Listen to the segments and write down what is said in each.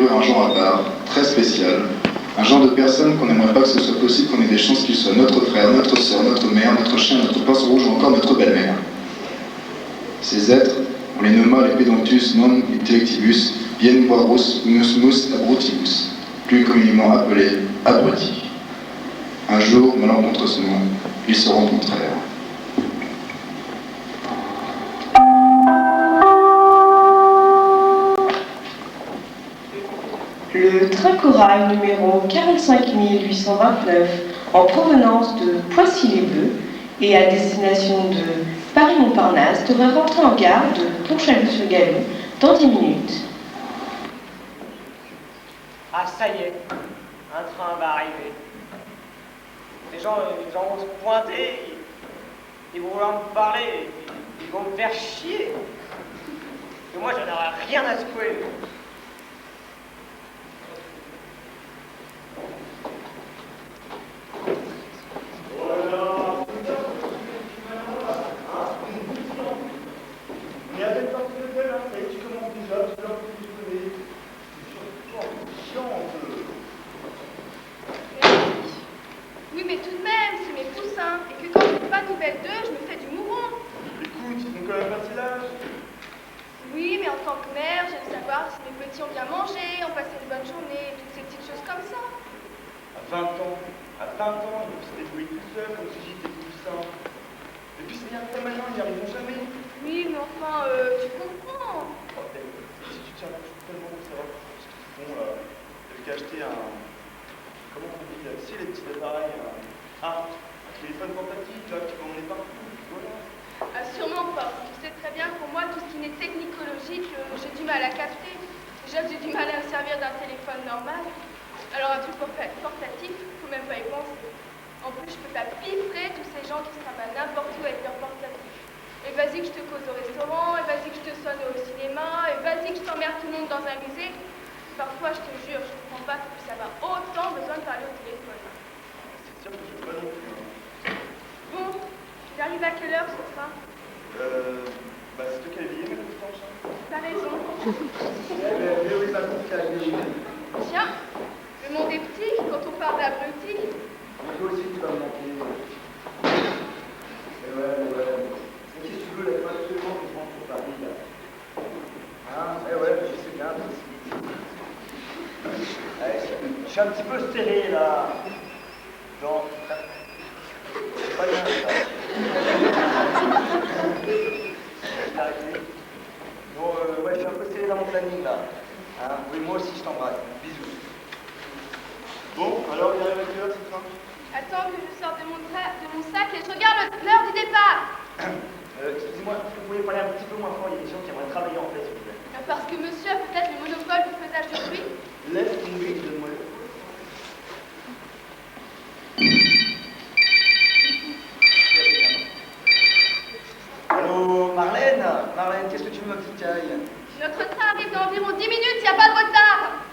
découvrir un genre à part, très spécial, un genre de personne qu'on n'aimerait pas que ce soit possible qu'on ait des chances qu'il soit notre frère, notre soeur, notre mère, notre chien, notre pince rouge ou encore notre belle-mère. Ces êtres, on les nomma les Pedantus non intellectibus bienboirus musmus abrutibus, plus communément appelés abrutis. Un jour, malencontreusement, ils se rencontrèrent. Le train corail numéro 45829 en provenance de Poissy-les-Bœufs et à destination de Paris-Montparnasse devrait rentrer en gare de Pont-Chalut-sur-Gallou dans 10 minutes. Ah, ça y est, un train va arriver. Les gens vont se pointer, ils vont vouloir me parler, ils vont me faire chier. Et moi, j'en aurai rien à secouer. Oui, mais tout de même, c'est mes poussins. Et que quand je n'ai pas de nouvelles d'eux, je me fais du mouron. Écoute, ils ont quand même un petit âge. Oui, mais en tant que mère, j'aime savoir si mes petits ont bien mangé, ont passé une bonne journée, toutes ces petites choses comme ça. À 20 ans, je me suis débrouillé tout seul comme si j'étais poussins. Et puis c'est bien comme maintenant, ils n'y arriveront jamais. Oui, mais enfin, tu comprends. Oh, si tu tiens là, je suis tellement bon savoir ce qu'ils font là. J'avais qu'à acheter un. Comment on dit là? Tu sais, les petits appareils. Un téléphone portatif là, tu peux emmener partout. Voilà. Ah, sûrement pas. Tu sais très bien que pour moi, tout ce qui n'est technologique, j'ai du mal à capter. Déjà, j'ai du mal à me servir d'un téléphone normal. Alors, un truc portatif, faut même pas y penser. En plus, je peux pas piffrer tous ces gens qui se ramènent n'importe où avec leur portatif. Et vas-y que je te cause au restaurant, et vas-y que je te sonne au cinéma, et vas-y que je t'emmerde tout le monde dans un musée. Parfois, je te jure, je comprends pas que tu puisses avoir autant besoin de parler au téléphone. C'est sûr que je ne pas non plus. Hein. Bon, il arrive à quelle heure ce train? C'est toi qui as éveillé, mais tout temps, ça. T'as raison. Oui, ça compte qui a éveillé. Tiens, le monde est petit quand on parle d'abruti. Mais toi aussi, tu vas me manquer. Mais ouais. Mais qu'est-ce que tu veux, là, il faut absolument que je rentre sur Paris, là. Hein? Je sais bien, je suis un petit peu serré, là. Genre, c'est pas bien, ça. Bon, je suis un peu serré dans mon planning, là. Hein? Oui, moi aussi, je t'embrasse. Bisous. Bon, alors, il arrive à quelle heure, ce train? Attends que je sorte de mon sac et je regarde l'heure du départ. Excusez-moi, vous pouvez parler un petit peu moins fort, il y a des gens qui aimeraient travailler en fait, s'il vous plaît. Parce que monsieur a peut-être le monopole du faisage de bruit. Laisse tomber, donne-moi le. Allô, Marlène, qu'est-ce que tu veux, ma petite caille? Notre train arrive dans environ 10 minutes, il n'y a pas de retard.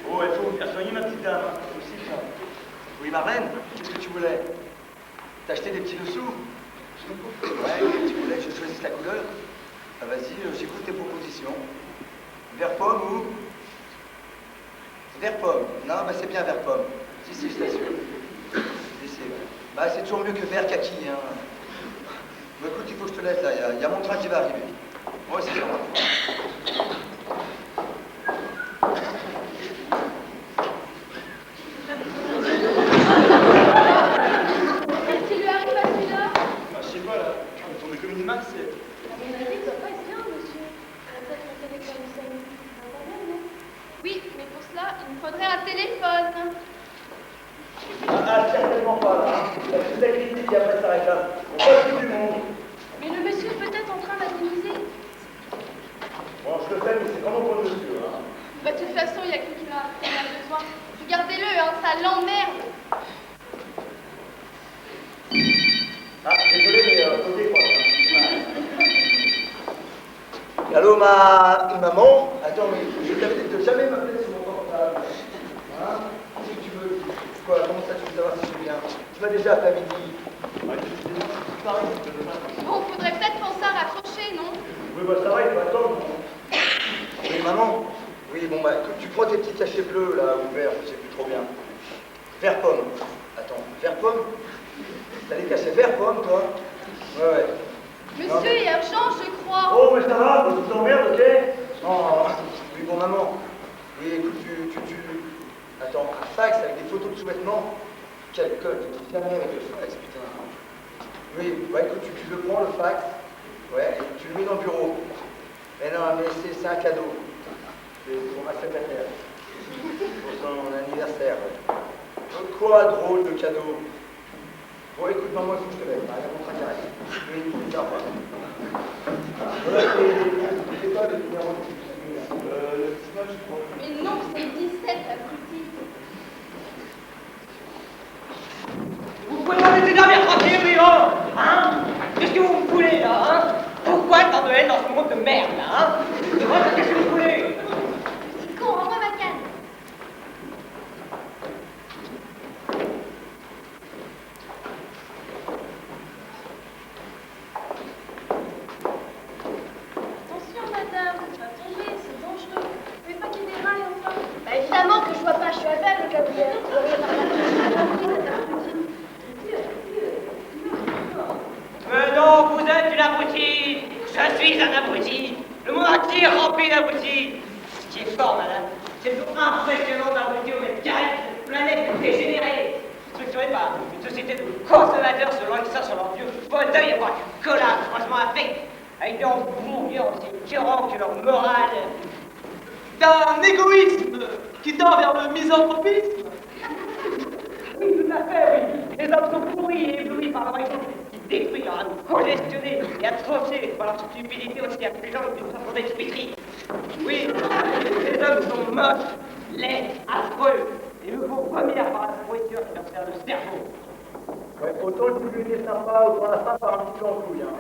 Oh, il faut vous faire soigner, ma petite dame, hein, c'est possible, ça. Oui, Marlène, qu'est-ce que tu voulais? T'as acheté des petits dessous? Ouais, tu voulais que je choisisse la couleur? Ah, vas-y, j'écoute tes propositions. Vert pomme ou? Vert pomme. Non, c'est bien vert pomme. Si, je t'assure. C'est toujours mieux que vert kaki, hein. Bon, écoute, il faut que je te laisse, là. Il y a mon train qui va arriver. Ouais, c'est ça. Qu'est-ce qui lui arrive à celui-là? Je sais pas, là. On tombait comme une masse. À mon avis, il doit pas être bien, monsieur. Peut-être mon téléphone nous sonne. Non? Oui, mais pour cela, il me faudrait un téléphone. Certainement pas, là. La petite critique qui après s'arrête là. On passe tout du monde. Mais le monsieur est peut-être en train d'agoniser. Bon, je le fais, mais c'est vraiment pour le monsieur, hein. De toute façon, il y a qui en a besoin. Regardez-le, hein, ça l'emmerde. Désolé, mais côté quoi. Allô, ma maman? Attends, mais je t'avais dit de jamais m'appeler sur mon portable. Hein? Qu'est-ce que tu veux? Quoi? Comment ça, tu veux savoir si je viens? Tu vas déjà à midi. Ouais, Bon, faudrait peut-être penser à raccrocher, non? Oui, ça va, il faut attendre. Oui, maman. Oui, écoute, tu prends tes petits cachets bleus, là, ou verts, je sais plus trop bien. Vert pomme. Attends, vert pomme? T'as des cachets vert pomme, toi? Ouais, ouais. Monsieur est absent, je crois. Oh, mais ça va, tu t'emmerdes, ok? Oh, oui, bon, maman. Oui, écoute, Attends, un fax avec des photos de sous-vêtements? Quelle colle, tu te fermes avec le fax, putain. Oui, bah écoute, tu le prends, le fax. Ouais, et tu le mets dans le bureau. Mais non, mais c'est un cadeau. C'est pour ma secrétaire. Pour son anniversaire. Quoi drôle de cadeau? Bon, écoute, maman, il faut que je te laisse. Allez, on tracasse. Oui, au revoir. Voilà, c'est quoi le numéro de le 19, je crois. Mais non, c'est 17, la petite. Vous pouvez m'arrêter d'arrière tranquille, oui, oh! Hein? Qu'est-ce que vous voulez, là, hein? Pourquoi tant de haine dans ce monde de merde, là, hein? Qu'est-ce que vous voulez? C'est con, renvoie ma canne. Attention, madame, tu vas tomber, c'est dangereux. Vous pouvez pas qu'il déraille, enfin. Bah, évidemment que je vois pas, je suis aveugle, Gabriel. Mais non, vous êtes une abrutie! Je suis un abruti! Le monde entier est rempli d'abrutis! Ce qui est fort, madame, c'est le nombre impressionnant d'abrutis au mètre carré de cette planète dégénérée, structurée par une société de consommateurs se lançant sur leur vieux fauteuil à boire du cola franchement affect, avec des hamburgers aussi écœurants que leur morale. D'un égoïsme qui tend vers le misanthropisme. Oui, tout à fait, oui. Les hommes sont pourris et éblouis par leur exemple qui détruit leur âme congestionnée et atrophiée par leur stupidité aussi affligeante qu'une façon d'expétrie. Oui, les hommes sont moches, laids, affreux, et nous faut première par la pourriture qui leur sert le cerveau. Ouais, autant le public est sympa, autant la fin par un petit peu en couille, hein.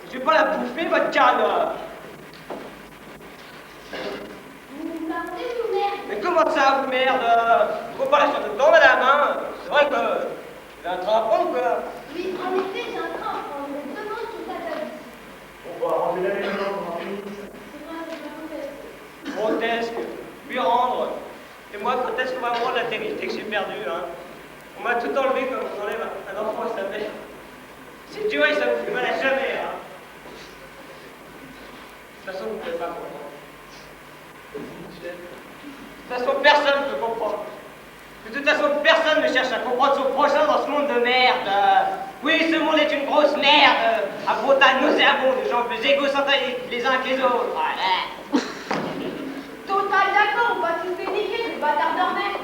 Je vais pas la bouffer, votre canne. Mais comment ça, vous merde? Faut pas la sur le temps, madame, hein? C'est vrai que j'ai un train à prendre, quoi. Oui, en effet, j'ai un train à prendre. Je me demande si ça t'a dit. On va ranger la maison, on va C'est vrai, c'est pas Grotesque, lui rendre. Et moi, quand est-ce qu'on va voir la vérité que j'ai perdue, hein? On m'a tout enlevé comme on enlève un enfant à sa mère. C'est dur et ça vous fait mal à jamais, hein? De toute façon, vous ne pouvez pas comprendre. De toute façon, personne ne peut comprendre. De toute façon, personne ne cherche à comprendre son prochain dans ce monde de merde. Oui, ce monde est une grosse merde. À Bretagne, nauséabond, de gens plus égocentriques les uns que les autres. Voilà. Total d'accord, on va tous les niquer, ces bâtards d'ornais.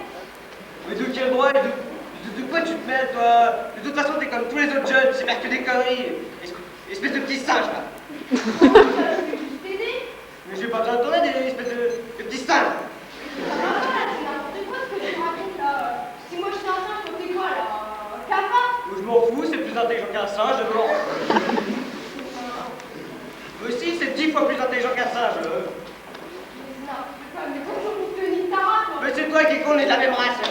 Mais de quel droit de quoi tu te mets, toi? De toute façon, t'es comme tous les autres jeunes, tu sais faire que des conneries. Espèce de petit singe, là. Je vais juste t'aider. Mais j'ai pas besoin de ton aide, espèce de petit singe. Ah, c'est n'importe quoi ce que tu racontes là. Si moi je suis un singe, on fait quoi là? Un cafard? Je m'en fous, c'est plus intelligent qu'un singe, de mort. Mais aussi, c'est 10 fois plus intelligent qu'un singe. Mais bonjour, je te nique ta race. Mais c'est toi qui es con, on est de la même race.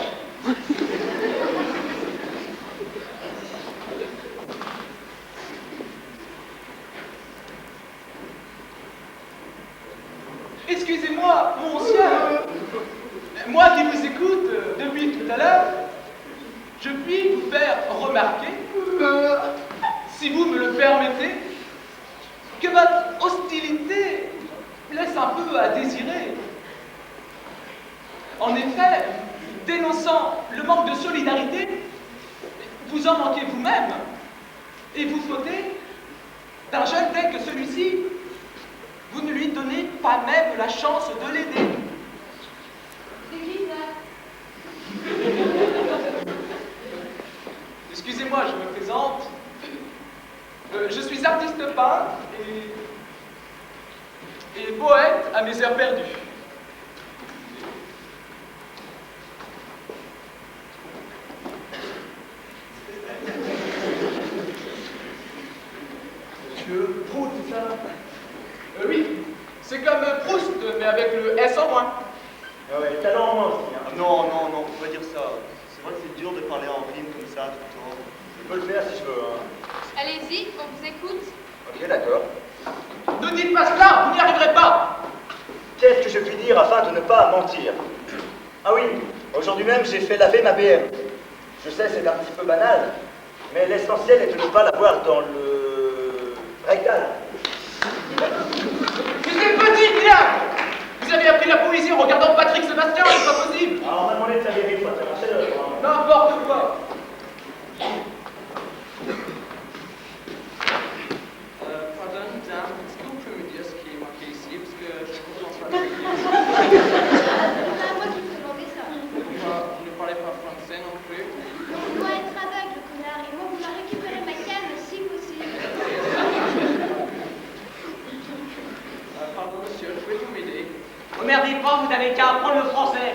Excusez-moi, mon ancien. Moi qui vous écoute depuis tout à l'heure, je puis vous faire remarquer, si vous me le permettez, que votre hostilité laisse un peu à désirer. En effet, dénonçant le manque de solidarité, vous en manquez vous-même et vous fautez d'un jeune tel que celui-ci. Vous ne lui donnez pas même la chance de l'aider. C'est qui ça? Excusez-moi, je me présente. Je suis artiste peintre et poète à mes heures perdues. Monsieur Proust, c'est ça? Oui, c'est comme Proust, mais avec le S en moins. Ah ouais, talent en moins aussi. Hein. Non, non, non, faut pas dire ça. C'est vrai que c'est dur de parler en rime comme ça tout le temps. Je peux le faire si je veux. Hein. Allez-y, on vous écoute. Ok, d'accord. Ne dites pas cela, vous n'y arriverez pas. Qu'est-ce que je puis dire afin de ne pas mentir? Ah oui, aujourd'hui même j'ai fait laver ma BM. Je sais, c'est un petit peu banal, mais l'essentiel est de ne pas l'avoir dans le rectal. Mais c'est petit, diable. Vous avez appris la poésie en regardant Patrick Sébastien, c'est pas possible. Alors on m'a demandé de faire des fois, ça marchait le hein. N'importe quoi. Pardon, madame, est-ce que vous pouvez me dire ce qui est marqué ici, parce que je ne comprends pas. C'est moi qui vous demandais ça. Pourquoi vous ne parlez pas français non plus? On doit être aveugle, connard, et moi, vous m'avez récupéré ma canne si possible. Pardon, monsieur, pouvez-vous m'aider? Oh merde, les profs, vous n'avez qu'à apprendre le français.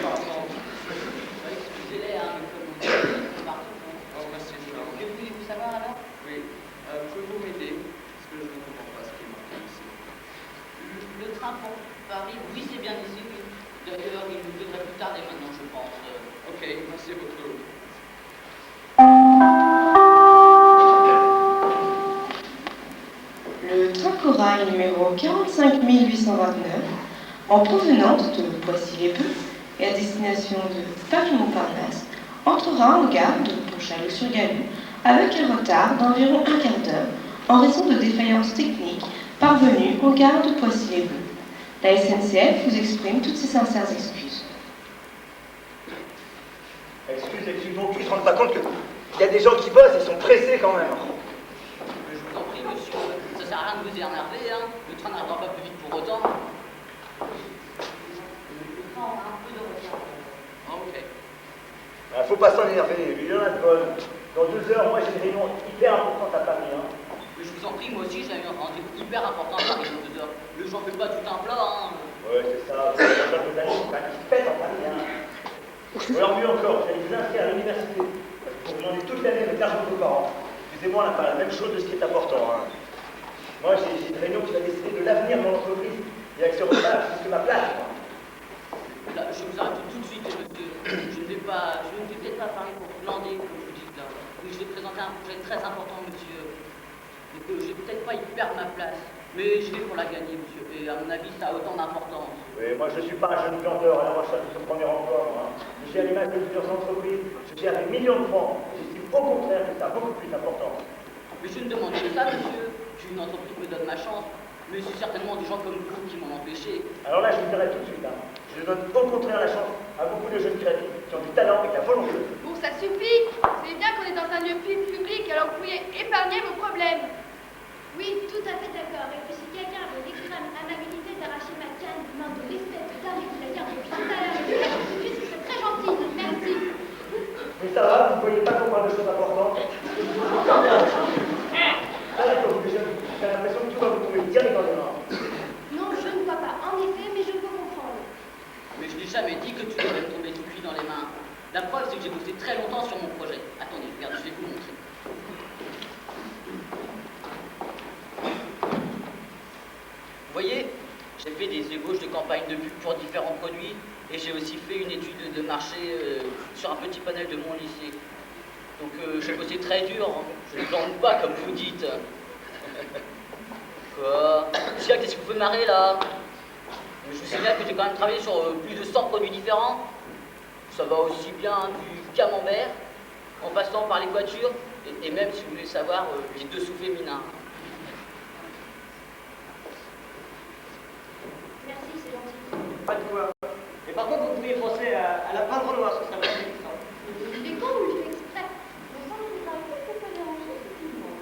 Pardon. Excusez-les, hein, mais comme vous dites, partout. Oh, monsieur, Que voulez-vous savoir alors? oui. Pouvez-vous m'aider? Parce que je ne comprends pas ce qui est marqué ici. Le train pour Paris, oui, c'est bien ici, oui. D'ailleurs, il nous devrait plus tarder maintenant, je pense. Ok, merci beaucoup. Le train corail numéro 45 829, en provenance de Poissy-les-Bœufs et à destination de Paris-Montparnasse, entrera en gare de Pontchaillou-sur-Gallou avec un retard d'environ un quart d'heure en raison de défaillances techniques parvenues en gare de Poissy-les-Bœufs. La SNCF vous exprime toutes ses sincères excuses. Excuse, donc tu te rends pas compte qu'il y a des gens qui bossent et sont pressés quand même. Je vous en prie, monsieur, ça sert à rien de vous énerver, hein. Le train n'arrivera pas plus vite pour autant. Le train aura un peu de retard. Ok. Faut pas s'en énerver, lui il en a de bonnes. Dans 2 heures, moi j'ai une réunion hyper importante à Paris. Hein. Je vous en prie, moi aussi, j'ai un rendez-vous hyper important à Paris dans 2 heures. Le j'en fais pas tout un plat, hein. Ouais, c'est ça, c'est un peu d'amis qui pètent en Paris. Hein. Ou alors mieux encore, j'allais vous inscrire à l'université. Pour que j'en ai toute l'année de l'argent de vos parents. Excusez-moi, on n'a pas la même chose de ce qui est important. Hein. Moi, j'ai une réunion qui va décider de l'avenir de mon entreprise. Et avec ce retard, je risque ma place. Moi. Là, je vous arrête tout de suite, monsieur. Je ne vais peut-être pas parler pour glander, comme vous dites là. Oui, je vais présenter un projet très important, monsieur. Donc, je vais peut-être pas y perdre ma place. Mais je vais pour la gagner, monsieur. Et à mon avis, ça a autant d'importance. Oui, moi je ne suis pas un jeune glandeur à la recherche de son premier emploi. Moi. Je suis à l'image de plusieurs entreprises. Je gère des millions de francs. J'estime au contraire que ça a beaucoup plus d'importance. Mais je ne demande que ça, monsieur. Une entreprise me donne ma chance. Mais c'est certainement des gens comme vous qui m'ont empêché. Alors là, je vous dirai tout de suite. Hein. Je donne au contraire la chance à beaucoup de jeunes créatifs qui ont du talent et de la volonté. Bon, ça suffit. C'est bien qu'on est dans un lieu public, alors vous pouvez épargner vos problèmes. Oui, tout à fait d'accord. Et puis si quelqu'un veut l'extrême amabilité d'arracher ma canne du main de l'espèce de taré qui la garde bien à l'heure, ce serait très gentil. Merci. Mais ça va, vous ne voyez pas qu'on parle de choses importantes. Ça, d'accord, vous jeunes, j'ai l'impression que tout va vous tomber direct dans les mains. Non, je ne vois pas. En effet, mais je peux comprendre. Mais je n'ai jamais dit que tu devais me tomber tout cuit dans les mains. La preuve, c'est que j'ai bossé très longtemps sur mon projet. Attendez, regarde, je vais vous montrer. Vous voyez, j'ai fait des ébauches de campagne de pub pour différents produits et j'ai aussi fait une étude de marché sur un petit panel de mon lycée. Donc j'ai bossé très dur, hein. Je ne plante pas comme vous dites. Quoi? Tiens, qu'est-ce que vous pouvez marrer là? Je vous signale que j'ai quand même travaillé sur plus de 100 produits différents. Ça va aussi bien du camembert, en passant par les voitures, et même, si vous voulez savoir, les dessous féminins. Merci, c'est gentil. Pas de quoi. Et par contre, vous pourriez penser à la peindre noire, ce serait bien intéressant. Il est con ou il fait exprès? Bon sang, je vous arrive quelque peu dérangé, effectivement.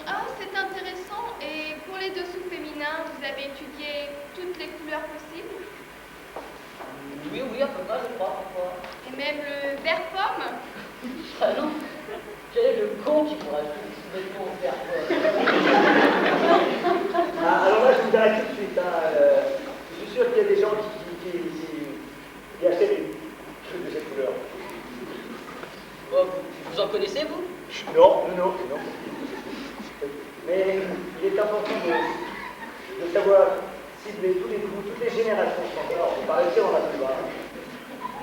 Ah, c'est intéressant. Et pour les dessous féminins, vous avez étudié toutes les couleurs possibles? Oui, à peu près, je crois, pourquoi? Et même le vert pomme? Ah non, quel est le con qui pourrait se mettre au vert pomme? Ah, alors là, je vous arrête tout de suite. Hein. Je suis sûr qu'il y a des gens qui achètent des trucs de cette couleur. Oh, vous en connaissez, vous? Non. Mais il est important de savoir cibler tous les coups, toutes les générations. Alors, on va rester en la plus bas.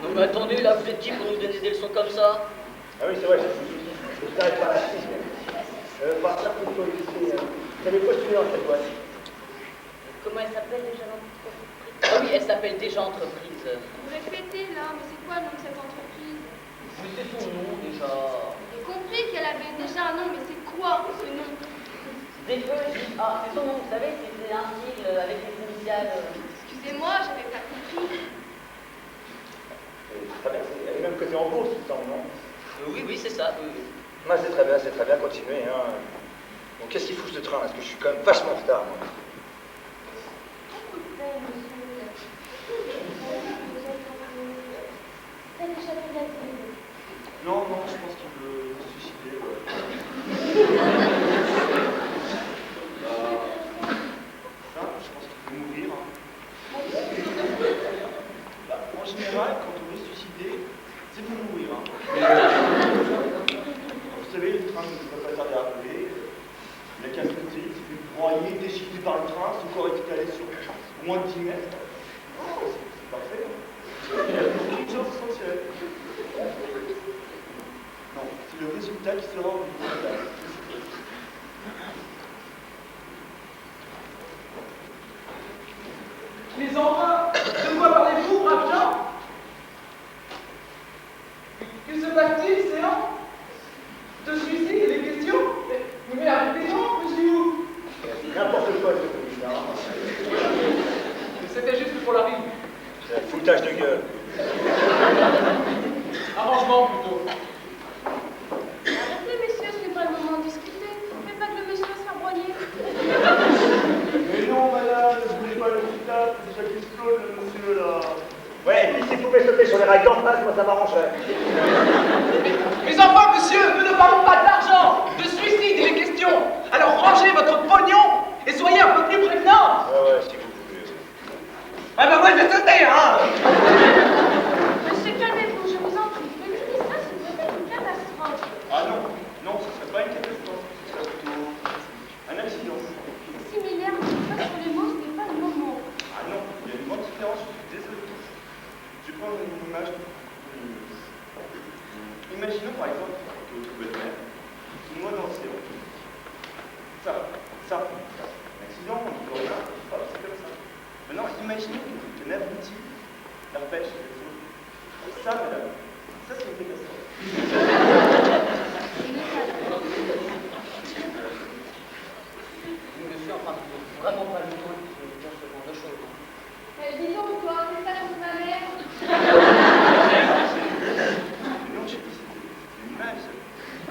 Non mais attendez, là, vous êtes qui pour nous donner des leçons comme ça? Ah oui, c'est vrai, je t'arrête par la cible. Par ça, il faut essayer. Vous avez postulé dans cette boîte. Comment elle s'appelle déjà l'entreprise? Ah oui, elle s'appelle déjà Entreprise. Vous répétez là, mais c'est quoi le nom de cette entreprise? Mais c'est son nom déjà. J'ai compris qu'elle avait déjà un nom, mais c'est quoi ce nom? Des feux, ah, c'est son nom, vous savez, c'est un sigle avec les initiales. Excusez-moi, j'avais pas compris. Très bien, elle est même cotée en bourse, tout le temps, non? Oui, c'est ça. Moi, c'est très bien, continuez. Hein. Bon, qu'est-ce qu'il fout ce train? Parce que je suis quand même vachement en retard, moi. Non, je pense qu'il veut se suicider. Ça, je pense qu'il veut mourir. En général, quand on veut se suicider, c'est pour mourir. Vous savez, le train ne peut pas tarder à arriver. Il a qu'à sauter, il s'est fait broyer, déchiqueté par le train, son corps est étalé sur moins de 10 mètres. Oh, c'est parfait. Il n'y a aucune chose essentielle. Non, c'est le résultat qui sera au bout de la. Les enfants, de quoi parlez-vous, braves gens? Que se passe-t-il, séant? De suicide et des questions? Mais arrêtez-en, monsieur! N'importe quoi, ce commissaire. C'était juste pour la rime. C'est un foutage de gueule. Arrangement, plutôt. Arrêtez, messieurs, ce n'est pas le moment de discuter. Faites pas que le monsieur se fasse broyer. Mais non, madame, ne voulez pas le résultat, c'est déjà qu'il explose, le monsieur, là. Ouais, et puis s'il pouvait sauter sur les rails d'en face, moi ça m'arrangerait. Mais enfin, monsieur, nous ne parlons pas d'argent, de suicide, il est question. Alors rangez votre pognon et soyez un peu plus prévenant. Ouais, si vous voulez. Ah ben moi je vais sauter, hein. Monsieur, calmez-vous, je vous en prie. Mais écoutez, ça, c'est peut-être une catastrophe. Ah non, ce serait pas une catastrophe, ce serait plutôt un accident. Similaire, mais pas sur les mots, ce n'est pas le moment. Ah non, il y a une grande différence, je suis désolé. Je vais prendre une image. Imaginons par exemple que votre belle-mère se noie dans l'océan. Ça, un accident, on dit rien, hop, c'est comme ça. Maintenant, imaginez que n'aboutit la pêche. Ça, madame, ça c'est une catastrophe. Monsieur, enfin, vraiment pas le temps de dire ce genre de choses. Dis donc, toi, c'est ça contre ma mère? Non, j'ai dit, c'est une image. Ce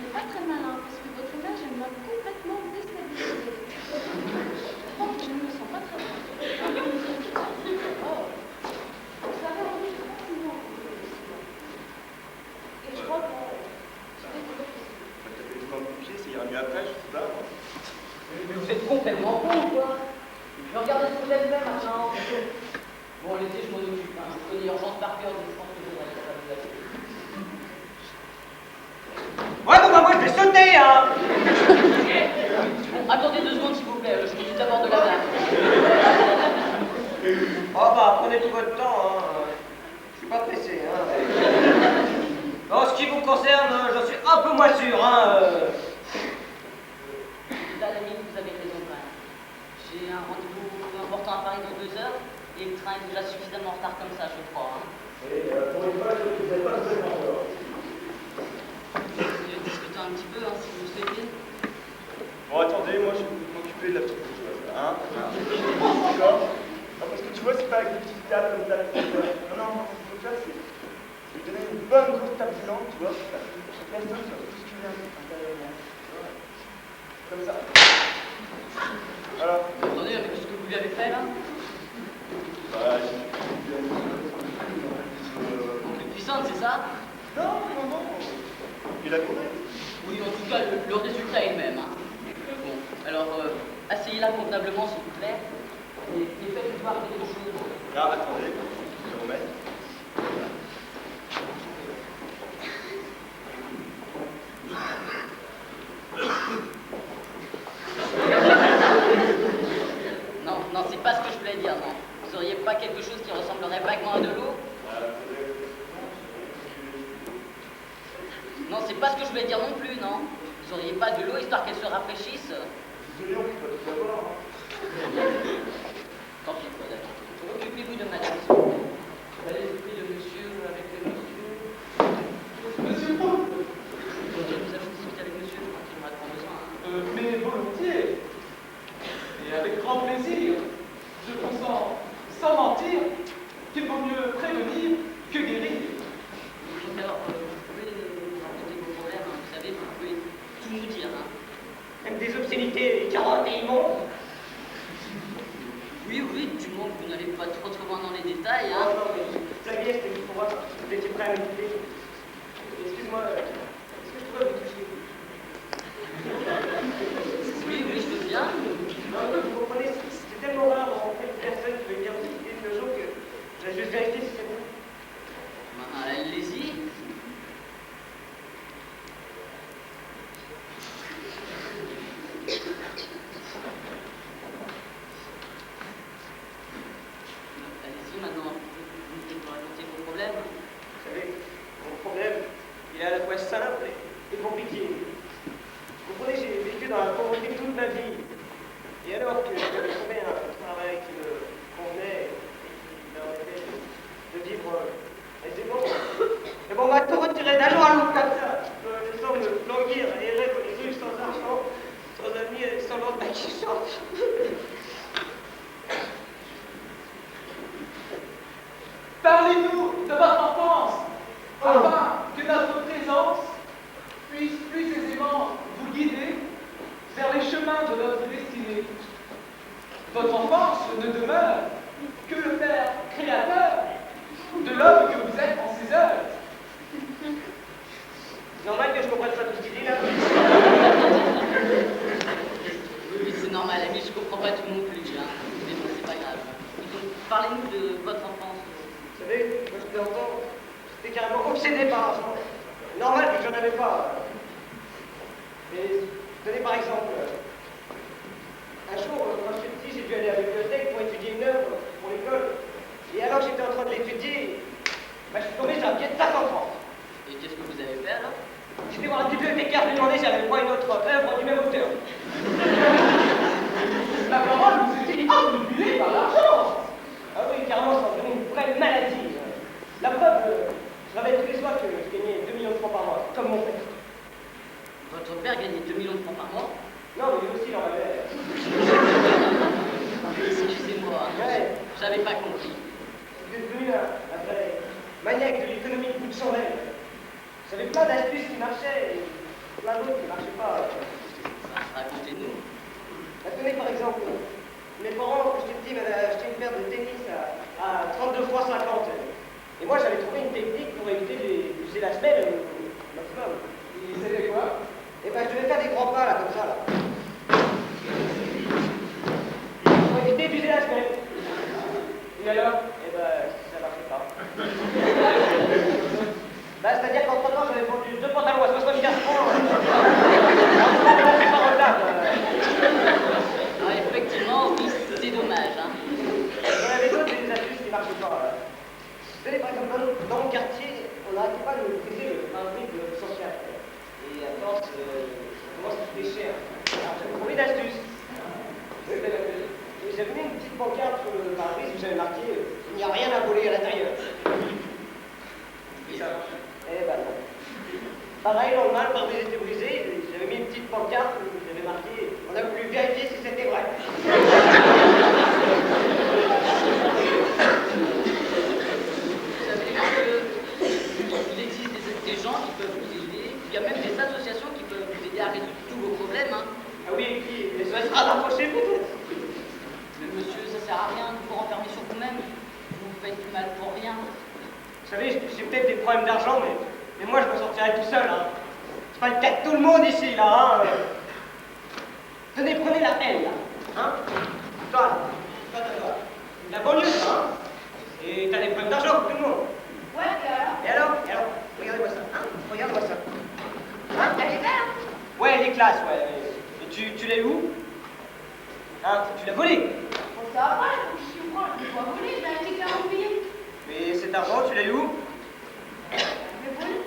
n'est pas très malin, parce que votre image, elle m'a complètement déstabilisée. Je pense que je ne me sens pas très bien. Oh. Vous savez, en plus, je suis pas souvent. Et je crois que je vais vous refuser. Taper devant le pied, ça ira mieux après, je sais pas. Mais vous êtes complètement con ou quoi? Et puis regardez ce que vous avez fait maintenant. Bon, laissez, je m'en occupe. Hein. Je connais l'urgence par cœur, donc je pense que je devrais pas vous appeler. Ouais, bon, bah, moi, je vais sauter, hein. Bon, attendez 2 secondes, s'il vous plaît. Je m'occupe d'abord de la dame. Oh, bah, prenez tout votre temps, hein. Je suis pas pressé, hein. En ce qui vous concerne, j'en suis un peu moins sûr, hein. Là, l'ami, vous avez raison quand même. J'ai un rendez-vous important à Paris dans 2 heures et le train est déjà suffisamment en retard comme ça, je crois. Hein. Et pour une fois, je ne vous ai pas fait encore. Discutons un petit peu, hein, si vous le souhaitez. Bon, attendez, moi je vais m'occuper de la petite bourgeoise, hein. D'accord? Ah, parce que tu vois, c'est pas avec des petites tables comme ça. Non, ce qu'il faut faire, c'est lui donner une bonne grosse tape violente, tu vois. Personne ne va bousculer intérieurement. Comme ça. Voilà. Attendez, mais qu'est-ce que vous lui avez fait là? Bah, Une puissante, c'est ça? non. Il a couru. Oui, en tout cas, le résultat est le même. Hein. Bon, alors, asseyez-la convenablement, s'il vous plaît, et faites voir quelque chose. Ah, attendez, je vais remettre. Voilà. Non, c'est pas ce que je voulais dire non plus, non. Vous auriez pas de l'eau histoire qu'elle se rafraîchisse? Désolé, on peut pas tout avoir. Tant pis, peut-être. Occupez-vous de madame. S'il vous plaît. Allez, je prie le monsieur avec le monsieur. Monsieur Paul. Vous avez discuté avec monsieur, je crois qu'il en a grand besoin. Hein. Mais volontiers. Et avec grand plaisir. Je consens, sans mentir, qu'il vaut mieux prévenir que guérir. Donc alors, vous pouvez nous raconter vos problèmes, hein. Vous savez, vous pouvez tout nous dire. Hein. Même des obscénités, des carottes et immondes. Oui, oui, du moins que vous n'allez pas trop loin dans les détails. Hein. Non, mais vous saviez, c'était juste pour voir si vous étiez prêt à m'écouter. Excuse-moi, est-ce que je pourrais vous toucher? Oui, oui, je veux bien. Non, vous comprenez, c'est tellement rare de rencontrer une personne qui veut dire aussi le jour que je vais juste vérifier si c'est bon. Allez-y. Allez-y maintenant, vous pouvez nous raconter vos problèmes. Vous savez, mon problème, il est à la fois simple et compliqué. Vous comprenez, j'ai vécu dans la pauvreté toute ma vie. Et alors que j'avais trouvé un travail qui me convenait et qui me permettait de vivre aisément, et bon, on m'a tout retiré d'un jour à l'autre comme ça, laissant me languir et errer dans les rues sans argent, sans amis et sans lendemain qui change. Parlez-nous de votre enfance, afin que notre présence puisse plus aisément vous guider vers les chemins de notre destinée. Votre enfance ne demeure que le Père créateur de l'homme que vous êtes en ces heures. C'est normal que je comprenne pas tout ce qu'il dit là. Oui, c'est normal, ami, je comprends pas tout non plus. Hein. Mais bon, c'est pas grave. Et donc, parlez-nous de votre enfance. Vous savez, moi j'étais enfant, j'étais carrément obsédé par l'argent. Normal que j'en avais pas. Mais tenez par exemple, un jour, quand j'étais petit, j'ai dû aller à la bibliothèque pour étudier une œuvre pour l'école. Et alors que j'étais en train de l'étudier, je suis tombé sur un billet de 50 francs. Et qu'est-ce que vous avez fait alors? J'étais voir le bibliothécaire, je lui ai demandé si j'avais pas une autre œuvre du même auteur. La parole, vous étiez obnubilé par l'argent. Ah oui, carrément, ça devenait une vraie maladie. La preuve, je rêvais tous les soirs que je gagnais 2 millions de francs par mois, comme mon père. Votre père gagnait 2 millions de francs par mois? Non, mais lui aussi, il en rêvait. Excusez-moi, Ouais. j'avais pas compris. J'étais devenu un vrai maniaque de l'économie de bout de chandelle. J'avais plein d'astuces qui marchaient et plein d'autres qui ne marchaient pas. Racontez-nous. Tenez par exemple, mes parents, quand j'étais petit, m'avaient acheté une paire de tennis à 32 fois 50. Et moi, j'avais trouvé une technique pour éviter d'user la semelle au maximum. Et c'était quoi? Et ben, je devais faire des grands pas, là, comme ça, là. Pour éviter d'user la semelle. Et alors? Et ben, ça marchait pas. C'est-à-dire qu'entre-temps, j'avais vendu 2 pantalons à 75 francs. C'est pas rentable. Ah, effectivement, oui, c'est dommage. Hein. J'en avais d'autres, des astuces qui marchaient pas. Vous savez, par exemple, dans mon quartier, on n'arrêtait pas de me briser un prix de 104. Et à force, ça commence à coûter cher. Alors j'avais trouvé d'astuces. Et j'avais mis une petite pancarte sur le pare-brise où j'avais marqué il n'y a rien à voler à l'intérieur. Et ça marche. Eh ben non. Pareil, le lendemain, le pare-brise était brisé, j'avais mis une petite pancarte où j'avais marqué on a voulu vérifier si c'était vrai. Vous savez qu'il existe des gens qui peuvent vous aider. Il y a même des associations qui peuvent vous aider à résoudre tous vos problèmes. Hein. Ah oui, et puis les OS rapprochés peut-être. Mais monsieur, ça sert à rien de vous renfermer sur vous-même. Vous vous faites du mal pour rien. Vous savez, j'ai peut-être des problèmes d'argent, mais moi je m'en sortirai tout seul. Hein. C'est pas le cas de tout le monde ici, là. Hein. Tenez, prenez la L, là. Hein. Toi, toi. La banlieue, hein. Et t'as des problèmes d'argent pour tout le monde. Ouais, Et alors regardez-moi ça. Hein. Regarde-moi ça. Hein. Elle est belle. Ouais, les classes, ouais. Et tu l'as eu où? Hein. Tu l'as volé. Bon, ça va pas, je suis moi, je dois voler, je l'ai acheté 40 billets. Mais cet argent, tu l'as eu où? Je vais voler.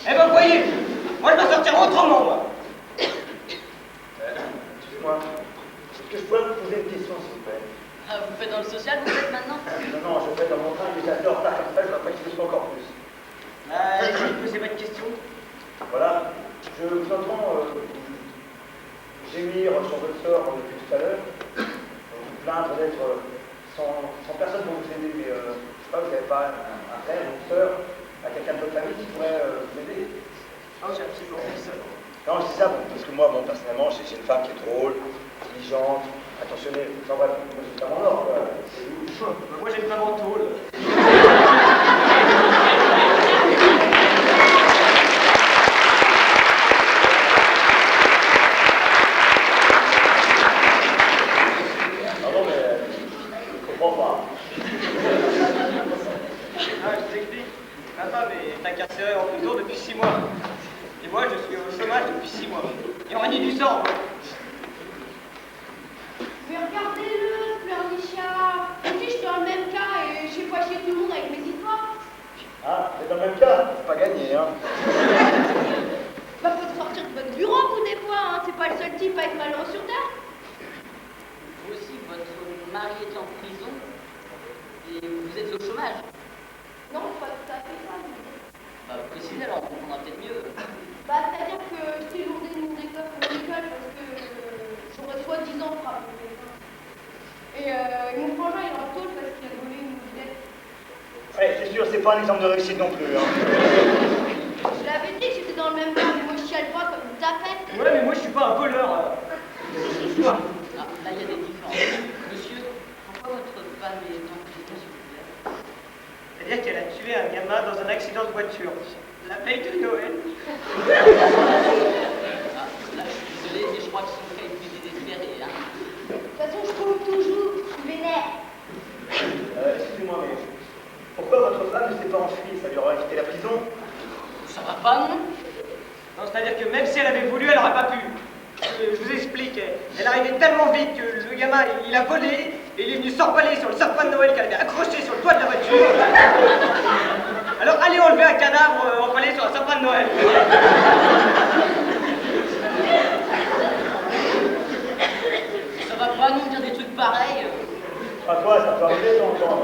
Eh ben, voyez. faire autrement, moi. Excuse-moi, est-ce que je pourrais vous poser une question, s'il vous plaît? Ah, vous faites dans le social, vous faites maintenant? Non, je fais dans mon train, mais j'ai en retard comme ça, je vais pas expliquer encore plus. Allez-y, posez votre question. Voilà, je vous entends gémir sur votre sort depuis tout à l'heure, vous plaindre d'être sans personne pour vous aider, mais je sais pas, vous n'avez pas un frère, une sœur, quelqu'un de votre famille qui pourrait vous aider? Oh, j'ai absolument personne. Non, je dis ça parce que moi, bon, personnellement, j'ai une femme qui est drôle, intelligente, attentionnée, enfin bref, moi j'ai pas mon or, quoi. Moi, j'ai une femme en tôle. Pardon, mais je comprends pas. Ah, je vous explique. Ma femme est incarcérée en prison depuis 6 mois. Et moi, je suis au chômage depuis 6 mois. Et on nie du sang. Mais regardez-le, pleurnichard. Moi aussi, je suis dans le même cas et j'ai pas chier tout le monde avec mes histoires. Ah, c'est dans le même cas, c'est pas gagné, hein. Bah, faut sortir de votre bureau, vous, des fois, hein. C'est pas le seul type à être malheureux sur Terre. Vous aussi, votre mari est en prison et vous êtes au chômage. Non, pas tout à fait ça. Bah, précisez alors, on comprendra peut-être mieux. Bah, c'est-à-dire que j'étais lourdé de mon école pour l'école parce que j'aurais soi-disant frappé quelqu'un. Et mon frangin, il est en tôle parce qu'il a volé une mobilette. Ouais, c'est sûr, c'est pas un exemple de réussite non plus, hein. Je l'avais dit que j'étais dans le même cas, mais moi, je chiale pas comme une tapette. Ouais, mais moi, je suis pas un voleur. Ah, là, il y a des différences. Monsieur, pourquoi votre femme est en prison, s'il vous plaît? C'est-à-dire qu'elle a tué un gamin dans un accident de voiture. La veille de Noël. Ah, là, je suis désolé, mais je crois que son cas est plus désespéré, hein. De toute façon, je trouve toujours, je suis vénère. Excusez-moi, mais pourquoi votre femme ne s'est pas enfuie? Ça lui aurait quitté la prison? Ça va pas, non? Non, c'est-à-dire que même si elle avait voulu, elle n'aurait pas pu. Je vous explique. Elle arrivait tellement vite que le gamin, il a volé et il est venu s'empaler sur le sapin de Noël qu'elle avait accroché sur le toit de la voiture. Alors allez enlever un cadavre empalé sur un sapin de Noël. Ça va pas, non, dire des trucs pareils? Pas toi, ça peut arriver de temps en temps, non?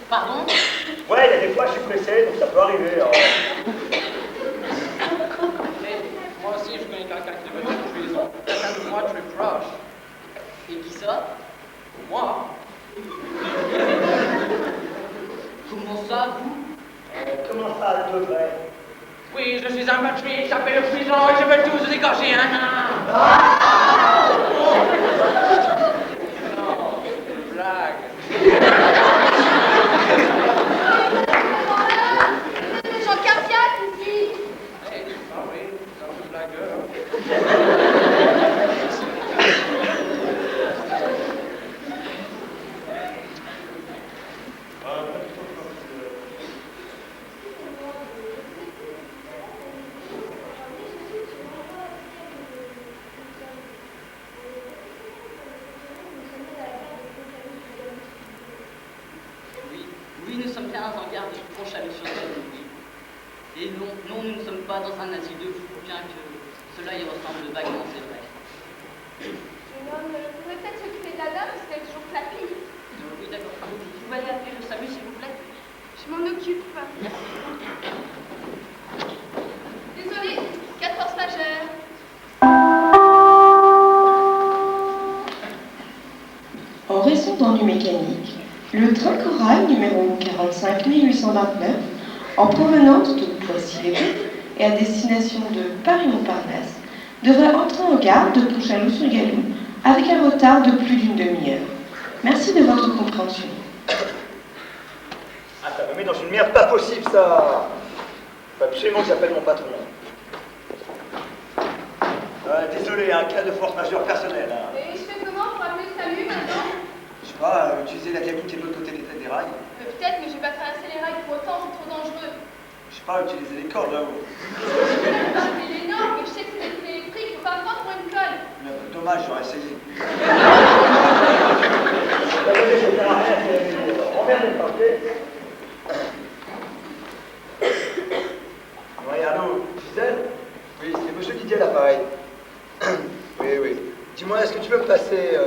Pardon? Ouais, il y a des fois, je suis pressé, donc ça peut arriver, alors. Moi aussi, je connais quelqu'un qui devait être en prison. Quelqu'un de moi très proche. Et qui ça? Moi? Comment ça, vous? Comment ça, de vrai? Oui, je suis un meurtrier, il s'appelle le prison et je veux tous vous égorger, hein? Non, blague. C'est des gens cardiaques ici. Ah oui, c'est un peu blagueur. Oui, nous sommes 15 en garde du Pont-Chalut-sur-Seine, oui. Et non, nous ne sommes pas dans un asile de fous, bien que cela y ressemble vaguement, c'est vrai. Jeune homme, vous pouvez peut-être s'occuper de la dame parce qu'elle est toujours clapée. Oui, d'accord. Vous pouvez aller appeler le SAMU, s'il vous plaît? Je m'en occupe. Désolée, 4 forces majeures. En raison d'ennuis mécaniques, le train Corail numéro 45829, en provenance de Poissy-les-Bains et à destination de Paris-Montparnasse, devrait entrer en gare de Pontchâteau-sur-Gallou avec un retard de plus d'une demi-heure. Merci de votre compréhension. Ah, ça me met dans une merde pas possible, ça. Faut absolument que j'appelle mon patron. Désolé, un cas de force majeure personnelle. Hein. Et je fais comment pour appeler le SAMU maintenant? Je sais pas, utiliser la cabine qui est de l'autre côté des rails. Peut-être, mais j'ai pas traversé les rails pour autant, c'est trop dangereux. Je sais pas, utiliser les cordes là-haut. C'est énorme, mais je sais que c'est électrique, faut pas me prendre pour une conne. Dommage, j'aurais essayé. Attendez, je vais faire un rien, emmerdez pas, ok? Ouais, passer...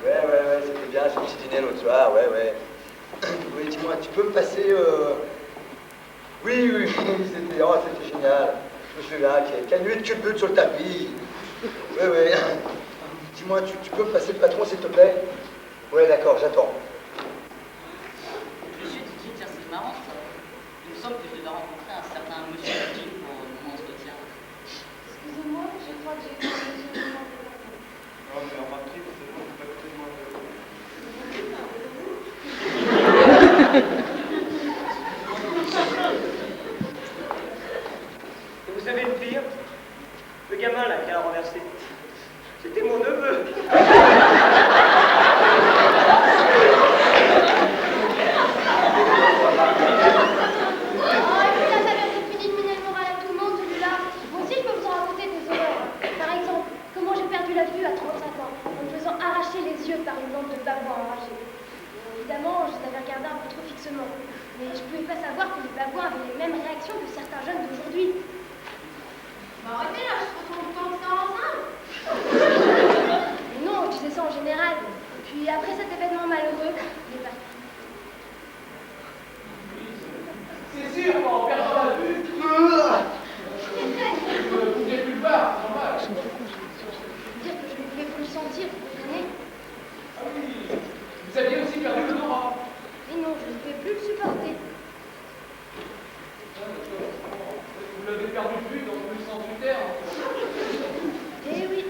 Ouais, c'était bien, ce petit dîner l'autre soir, ouais. Oui, dis-moi, tu peux me passer... Oui, c'était génial. Je me souviens, quelle nuit de culbute sur le tapis. Ouais. Dis-moi, tu peux me passer le patron, s'il te plaît? Ouais, d'accord, j'attends. Monsieur Didier, tiens, c'est marrant ça. Il me semble que je devais rencontrer un certain monsieur Didier pour mon entretien. Excusez-moi, je crois que j'ai pas monsieur le nom. Non, mais remarquez, c'est bon, c'est pas côté de moi. Et vous savez le pire? Le gamin là qui a renversé. C'était mon neveu. Par une bande de babouins enragés. Évidemment, je les avais regardés un peu trop fixement, mais je ne pouvais pas savoir que les babouins avaient les mêmes réactions que certains jeunes d'aujourd'hui. Arrêtez là, je trouve qu'on pense ensemble. Mais non, je disais ça en général. Et puis après cet événement malheureux, il est parti. C'est sûr, quand personne n'a vu. Vous ne pouviez plus le voir, c'est normal. Dire que je ne pouvais plus le sentir, vous comprenez? Ah oui, vous aviez aussi perdu l'odorat. Mais non, je ne pouvais plus le supporter. Vous l'avez perdu de vue dans tous les sens du terme. Eh oui.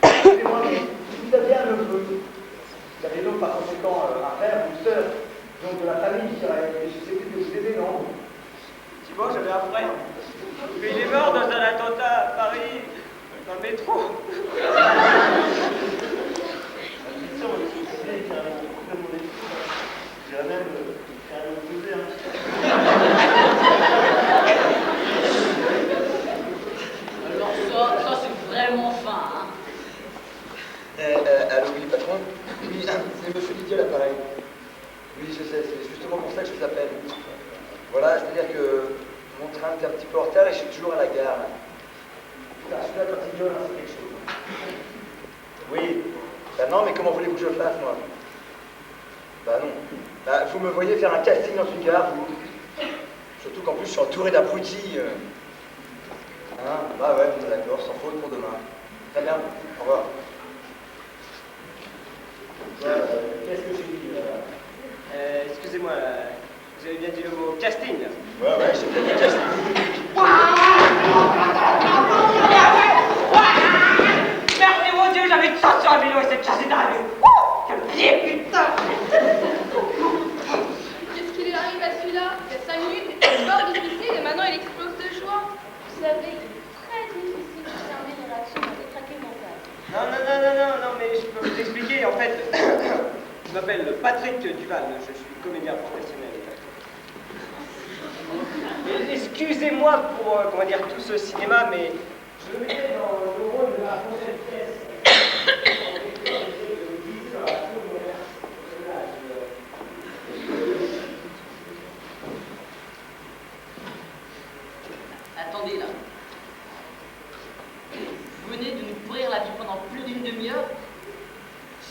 Excusez-moi, mais vous aviez un neveu. Vous avez donc par conséquent un frère ou une sœur, donc de la famille, je dirais. Je sais plus que vous aidez, non? Effectivement, j'avais un frère. Mais il est mort dans un attentat à Paris, dans le métro. J'irais même faire un opposé. Alors ça c'est vraiment fin, hein. Allô, oui, patron? Oui, c'est monsieur Didier, l'appareil. Oui, je sais, c'est justement pour ça que je vous appelle. Voilà, c'est-à-dire que mon train était un petit peu en retard et je suis toujours à la gare. Putain, celui-là, quand il gueule, c'est quelque chose. Oui. Ben non, mais comment voulez-vous que je le fasse, moi? Bah non. Bah, vous me voyez faire un casting dans une gare, vous. Surtout qu'en plus, je suis entouré d'abrutis. Hein? Bah ouais, bon, d'accord, sans faute pour demain. Très bien, au revoir. Qu'est-ce que j'ai dit Excusez-moi, vous avez bien dit le mot casting là. Ouais, j'ai bien dit casting. Merci mon Dieu, j'avais tout sur un vélo et cette chasse est arrivée. Quel pied, putain! Qu'est-ce qu'il est arrivé à celui-là? Il y a 5 minutes, il était fort difficile et maintenant il explose de joie. Vous savez, il est très difficile de cerner les réactions d'un détraqué mental. Non, mais je peux vous expliquer. En fait, je m'appelle Patrick Duval, je suis comédien professionnel. Et excusez-moi pour, comment dire, tout ce cinéma, mais je me mets dans le rôle de la prochaine pièce. Attendez là. Vous venez de nous pourrir la vie pendant plus d'une demi-heure,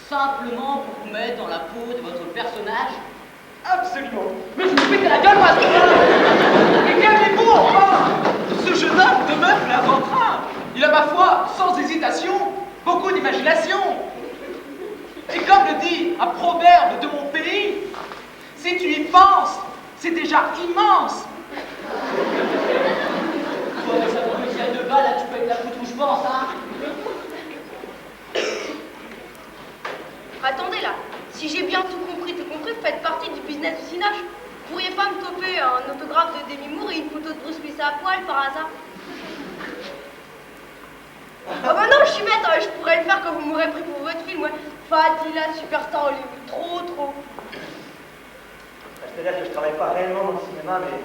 simplement pour vous mettre dans la peau de votre personnage. Absolument. Mais je vous pétais la gueule, moi, à ce moment-là. Mais calmez-vous, enfin. Ce jeune homme demeure là en train. Il a, ma foi, sans hésitation, beaucoup d'imagination. Et comme le dit un proverbe de mon pays, si tu y penses, c'est déjà immense. Toi, avec sa policière de balle, là, tu peux être la poutre où je pense, hein. Attendez là, si j'ai bien tout compris, vous faites partie du business du cinéma. Vous pourriez pas me toper un autographe de Demi Moore et une photo de Bruce Willis à poil par hasard? Ah bah non, je suis bête, je pourrais le faire quand vous m'aurez pris pour votre film, ouais. Fadila, superstar Hollywood, trop. C'est-à-dire que je travaille pas réellement dans le cinéma, mais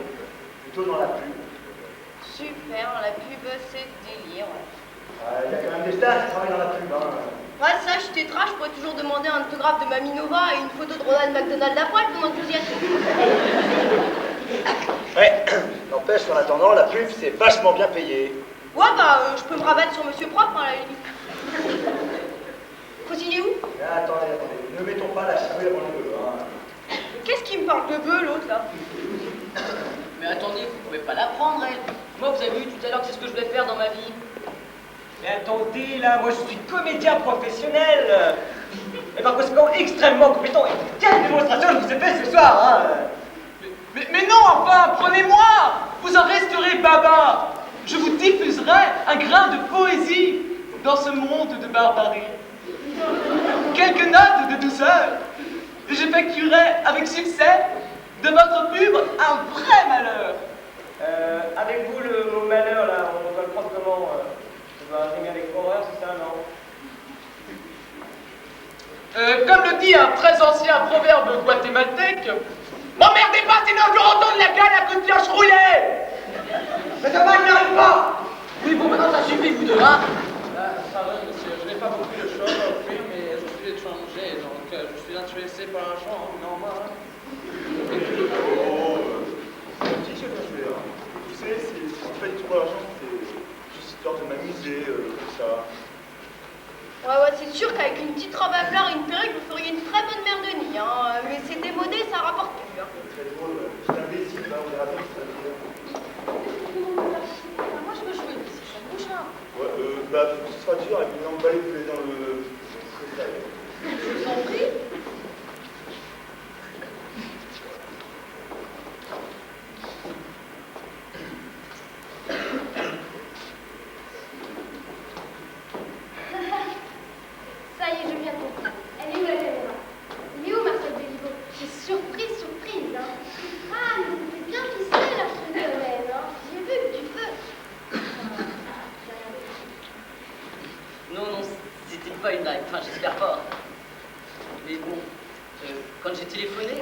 plutôt dans la pub. Super, la pub, c'est délire, ouais. Il y a quand même des stars qui travaillent dans la pub, hein. Ouais, ça, je t'étrange, je pourrais toujours demander un autographe de Mamie Nova et une photo de Ronald McDonald à poil pendant que vous y êtes. Ouais, n'empêche qu'en attendant, la pub, c'est vachement bien payé. Ouais, bah, je peux me rabattre sur Monsieur Propre, hein, à la limite. Faut signer où? Attendez, ne mettons pas la charrue avant le bœuf. Hein. Qu'est-ce qui me parle de bœuf, l'autre, là? Mais attendez, vous pouvez pas la prendre, elle. Moi, vous avez vu tout à l'heure que c'est ce que je voulais faire dans ma vie. Mais attendez, là, moi je suis comédien professionnel. Et par conséquent, extrêmement compétent. Et quelle démonstration je vous ai fait ce soir, hein? Mais non, enfin, prenez-moi! Vous en resterez baba! Je vous diffuserai un grain de poésie dans ce monde de barbarie. Quelques notes de douceur. Et j'effectuerai avec succès de votre pub un vrai malheur. Avec vous, le mot malheur, là, on doit le prendre comment? Ça doit rimer avec horreur, c'est ça, non? Comme le dit un très ancien proverbe guatémaltèque, m'emmerdez pas, sinon je retourne la gueule à coups de pioche rouillée! Mais dommage, n'y arrive pas! Oui, bon, maintenant ça suffit, vous deux, hein. Pardon, monsieur, je n'ai pas beaucoup de choses à offrir, mais je suis étranger, donc je suis intéressé par un genre normal. Petit chef d'affaires. Tu sais, c'est pas du tout pour l'argent, c'est juste histoire de m'amuser, comme ça. Ouais, c'est sûr qu'avec une petite robe à fleurs et une perruque, vous feriez une très bonne mère de nid, hein. Mais c'est démodé, ça rapporte plus, hein. C'est très drôle, c'est imbécile, là, on verra bien si ça veut dire. Moi, je veux jouer ici, ça me bouge là. Ouais, bah, ce sera dur avec une lampe balai coulée dans le. Je vous en prie. Ça y est, je viens de comprendre. Elle est où la caméra? Il est où Marcel Béliveau? J'ai surprise, hein. Ah, mais c'était bien ficelé la truc de même, hein. J'ai vu que du feu. Non, c'était pas une blague. Enfin, j'espère pas. Mais bon, quand j'ai téléphoné,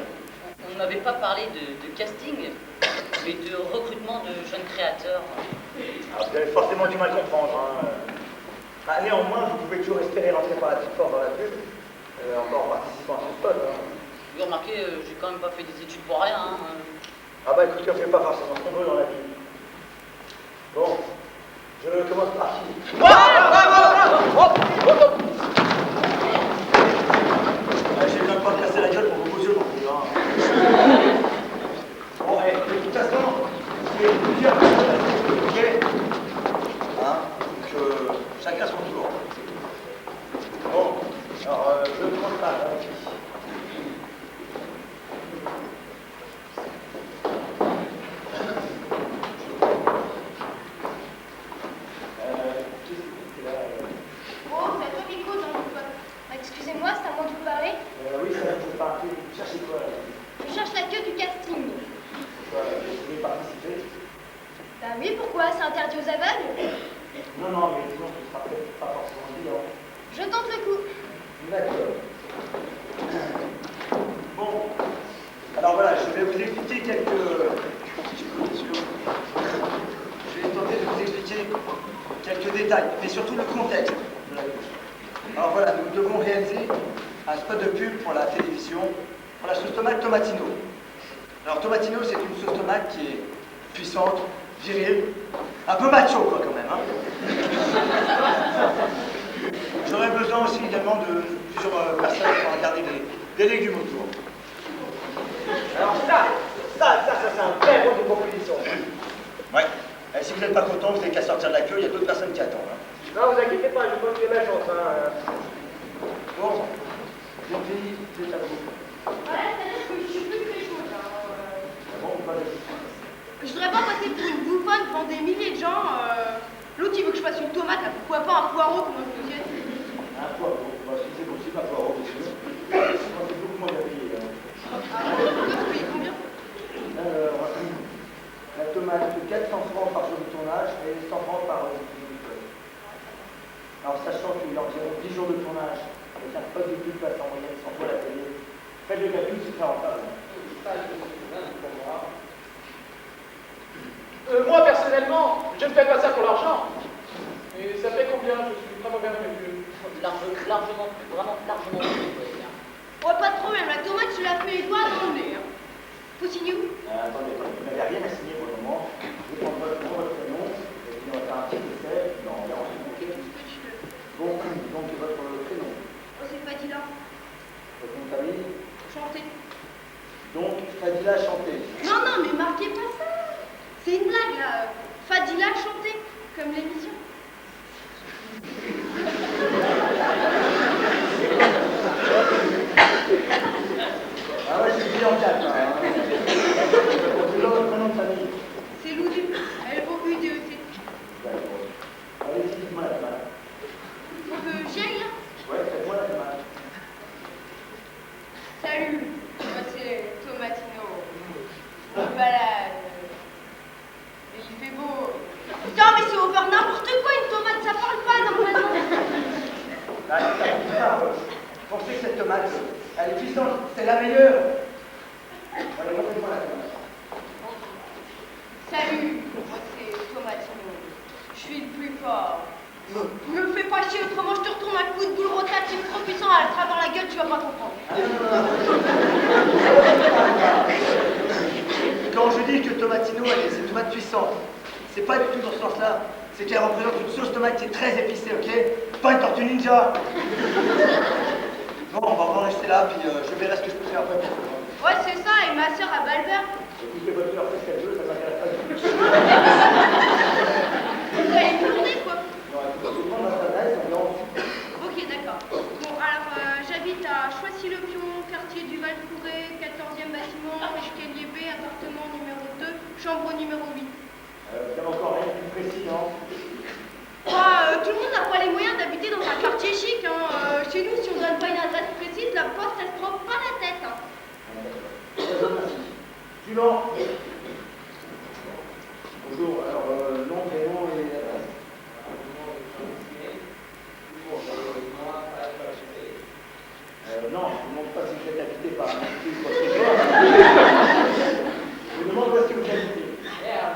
on n'avait pas parlé de casting, mais de recrutement de jeunes créateurs. Ah, vous avez forcément du mal comprendre. Hein. Bah, néanmoins, vous pouvez toujours espérer rentrer par la petite porte dans la pub, encore en participant à ce spot. Hein. Vous remarquez, j'ai quand même pas fait des études pour rien. Hein. Ah bah écoutez, on ne fait pas forcément ce qu'on veut dans la vie. Bon, je commence par qui? J'ai besoin de pas me casser la gueule pour vos beaux yeux non plus. Hein. Bon, et de toute façon, c'est plusieurs personnes, ok? Hein? Donc, chacun son tour. Bon, alors, je commence par qui? Oh, vous êtes au micro dans le pote. Excusez-moi, c'est à moi de vous parler. Oui, ça je peux pas. Vous cherchez quoi là? Je cherche la queue du casting. Quoi, vous voulez participer? Bah oui, pourquoi? C'est interdit aux aveugles? Non, mais sinon ce sera peut-être pas forcément évident. Je tente le coup. D'accord. Bon, alors voilà, je vais vous expliquer quelques... Je vais tenter de vous expliquer quelques détails, mais surtout le contexte de la pub. Alors voilà, nous devons réaliser un spot de pub pour la télévision, pour la sauce tomate Tomatino. Alors Tomatino, c'est une sauce tomate qui est puissante, virile, un peu macho quoi quand même. Hein. J'aurais besoin aussi également de plusieurs personnes pour regarder des légumes autour. Alors ça, c'est un très bon de proposition. Ouais. Et si vous n'êtes pas content, vous n'avez qu'à sortir de la queue, il y a d'autres personnes qui attendent. Hein. Non, vous inquiétez pas, je vais continuer ma chance. Hein. Bon, j'ai dit, c'est à vous. Ouais, c'est-à-dire que je suis plus très chaude. Bon, pas de... Je voudrais pas passer pour une bouffonne devant des milliers de gens. L'autre, il veut que je fasse une tomate, là, pourquoi pas un poireau, comment je vous dis? Un poireau, bah, si c'est possible, un poireau, bien sûr. C'est beaucoup moins à payer. Hein. Ah bon, vous payez combien? Alors, la tomate, 400 francs par jour de tournage et 100 francs par jour de tournage. Alors, sachant qu'il y a environ 10 jours de tournage, avec un spot de pub passe en moyenne 100 fois la télé, faites le calcul, c'est très rentable. Moi, personnellement, je ne fais pas ça pour l'argent. Et ça fait combien? Je suis vraiment bien calculé. Largement, vraiment largement plus, ouais, bien. Oh, pas de problème, la tomate, je la fais les doigts dans le nez. Hein. Faut signer où? Attendez, vous n'avez rien à signer pour le moment. Je vais prendre votre nom, et puis on va faire un petit essai. Donc, Fadila a chanté. Non, non, mais marquez pas ça. C'est une blague, là. Fadila a chanté, comme l'émission. Ah ouais, c'est bien en quatre, hein. C'est l'autre prénom de famille. C'est Loudu, L-O-U-D-E-T. D'accord. Allez-y, dites-moi la demande. Faut que j'y aille, là. Ouais, faites-moi la demande. Salut, moi c'est Tomatino. Je me balade. Et il fait beau. Putain, mais c'est over n'importe quoi, une tomate, ça parle pas normalement. Ah, ça, pensez que cette tomate, elle est puissante, c'est la meilleure. Allez, montrez-moi la tomate. Salut, moi c'est Tomatino. Je suis le plus fort. Me fais pas chier, autrement je te retourne un coup de boule rotatif trop puissant à travers la gueule, tu vas pas comprendre. Quand je dis que Tomatino, c'est une tomate puissante, c'est pas du tout dans ce sens-là. C'est qu'elle représente une sauce tomate qui est très épicée, ok? Pas une tortue ninja. Bon, on va rester là, puis je verrai ce que je peux faire après. Ouais, c'est ça, et ma soeur a Balbert. Écoutez, votre soeur fait ce qu'elle veut, ça m'intéresse pas du tout. Vous allez me tourner, quoi. Non, écoute, je vais prendre ma tasse, on verra ensuite. Ok, d'accord. Bon, alors, j'habite à Choisy-le-Pion, quartier du Val-Fouré, 14e bâtiment, escalier B, appartement numéro 2, chambre numéro 8. Vous avez encore rien de plus précis, non? Tout le monde n'a pas les moyens d'habiter dans un quartier chic. Hein. Chez nous, si on donne pas une adresse précise, la poste, elle se prend pas la tête. Hein. Suivant. Bonjour, alors, nom, prénom et adresse. Non, je ne vous demande pas si vous êtes habité par un institut ou quoi que ce soit. Je vous demande où est-ce que vous habitez.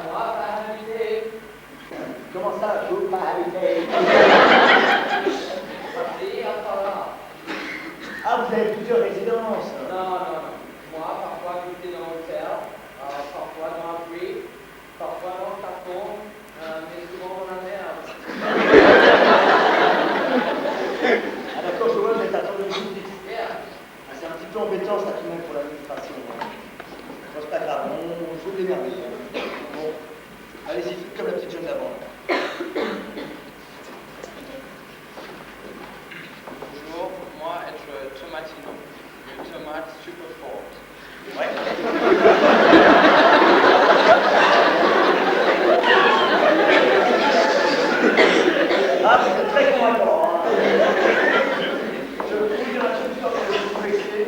Moi, pas habité. Comment ça, je veux pas habiter? Ah, vous avez plusieurs résidences. Non. Moi, parfois j'étais dans l'hôtel, parfois dans la pluie, parfois dans le carton, mais souvent dans la mer. Ah d'accord, je vois, vous êtes attendant de justice. C'est un petit peu embêtant ça tout de même pour l'administration. Bon, c'est pas grave, on joue des merveilles. Bon, allez-y, faites comme la petite jeune d'avant. Bonjour, moi être Tomatino, une tomate super forte. Ouais. Ah, vous êtes très convaincant. Hein. Je vous dire la chose histoire que vous pouvez essayer.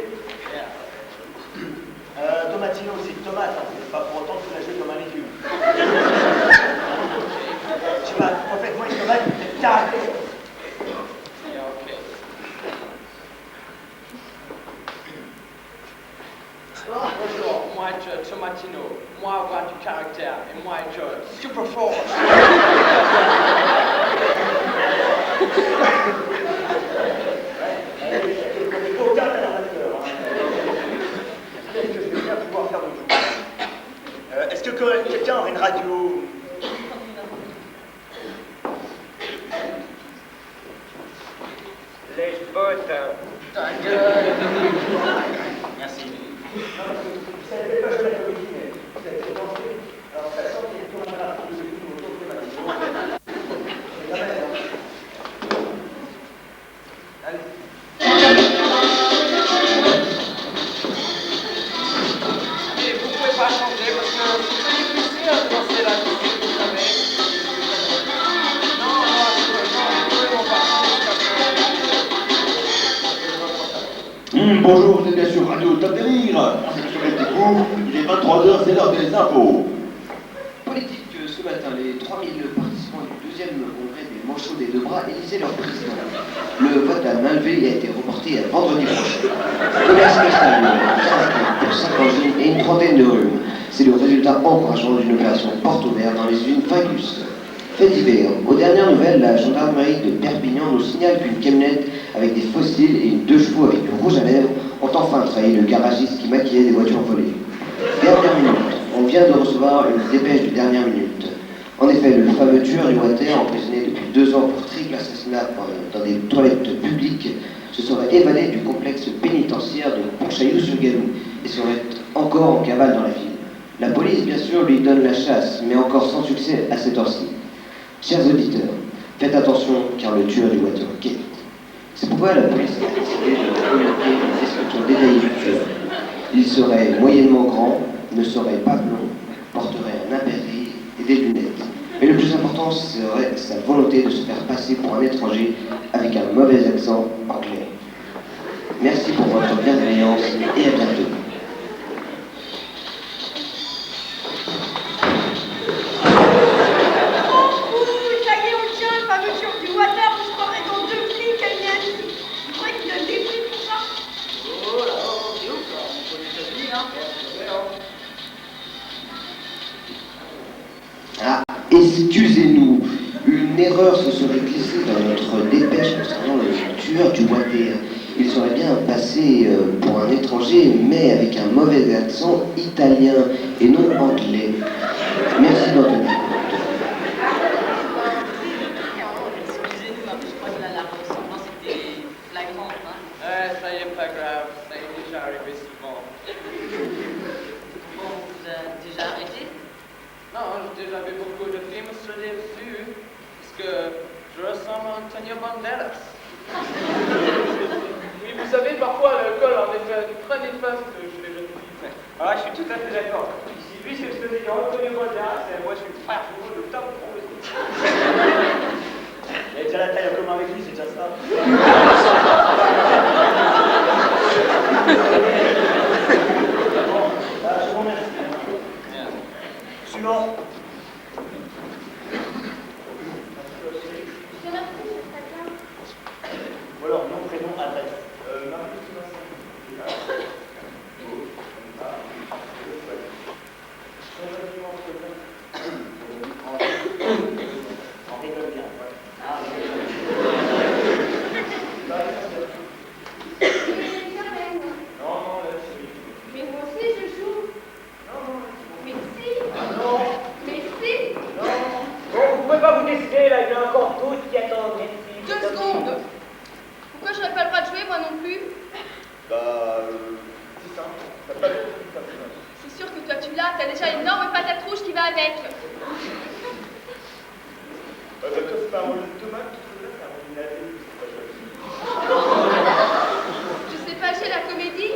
Tomatino, c'est une tomate, hein. C'est pas pour autant que vous la jouez comme un légume. Je sais pas, refaites-moi une tomate, vous êtes carré. Yeah, ok. Bonjour, moi être Tomatino, moi avoir du caractère et moi être super fort. Aucun narrateur. Qu'est-ce que je vais bien pouvoir faire de vous? Est-ce que quelqu'un aurait une radio? Les bottes. Ta gueule. Merci. Non, parce que vous savez pas jouer la comédie, mais vous avez fait danser. Alors ça sent qu'il y a tout un drap de film autour de ma maison. C'est pas mal, hein. Allez. Et vous pouvez pas changer parce que c'est difficile de danser la musique, vous savez. Non, absolument pas. Bonjour, vous êtes bien sûr Radio Top des Rires. Il est 23h, c'est l'heure des infos. Politique ce matin, les 3000 participants du deuxième congrès des manchots des deux bras élisaient leur président. Le vote à main levée a été reporté à vendredi prochain. Commerce spécial, pour 5 angines et une trentaine de rhumes. C'est le résultat encourageant d'une opération porte ouverte dans les usines Fagus. Fait divers. Aux dernières nouvelles, la gendarmerie de Perpignan nous signale qu'une camionnette avec des fossiles et une 2 chevaux avec du rouge à lèvres ont enfin trahi le garagiste qui maquillait des voitures volées. Dernière minute. On vient de recevoir une dépêche de dernière minute. En effet, le fameux tueur Water, emprisonné depuis 2 ans pour triple assassinat dans des toilettes publiques, se serait évadé du complexe pénitentiaire de Pontchaillou-sur-Galou et serait encore en cavale dans la ville. La police, bien sûr, lui donne la chasse, mais encore sans succès à cette heure-ci. Chers auditeurs, faites attention, car le tueur du Watergate. C'est pourquoi la police a décidé de communiquer une description détaillée du tueur. Il serait moyennement grand, ne serait pas blond, porterait un appareil et des lunettes. Mais le plus important serait sa volonté de se faire passer pour un étranger avec un mauvais accent anglais. Merci pour votre bienveillance et à bientôt. Ça y est, on tient le fameux tueur du water, je croirais dans 2 flics, Agnès. Tu crois qu'il donne des prix pour ça? Oh là, oh, c'est ouf, ça. On peut les États-Unis, hein. Ah, excusez-nous, une erreur se serait glissée dans notre dépêche concernant le tueur du Water. Il serait bien passé pour un étranger, mais avec un mauvais accent italien et non anglais. Merci d'Anthony. Excusez-nous, mais je crois que la ressemblance était flagrante, hein. Ça y est, pas grave, ça est déjà arrivé souvent. Bon, on vous a déjà arrêté? Non, j'ai déjà vu beaucoup de films sur les vues, parce que je ressemble à Antonio Banderas. Oui, vous savez, parfois l'alcool en effet très néfaste chez les jeunes filles. Ah, je suis tout à fait d'accord. Si lui c'est le soleil Antonio Banderas, moi je suis le frère jumeau de Tom Cruise. Il a déjà la taille en commun avec lui, c'est déjà ça. Bon, je vous remercie. Suivant. Ou alors nom, prénom, adresse. On rigole bien. Mais moi aussi je joue. Mais si. Non. Mais si. Bon, vous pouvez pas vous décider, là, il y en a encore d'autres qui attendent. Merci. 2 secondes. Pourquoi j'aurais pas le droit de jouer, moi non plus? C'est simple. T'as pas de personnage. C'est sûr que toi tu l'as, t'as déjà une énorme patate rouge qui va avec. Toi, c'est pas un rôle de tomate, c'est un rôle de navet, c'est pas chouette. Je sais pas, j'ai la comédie.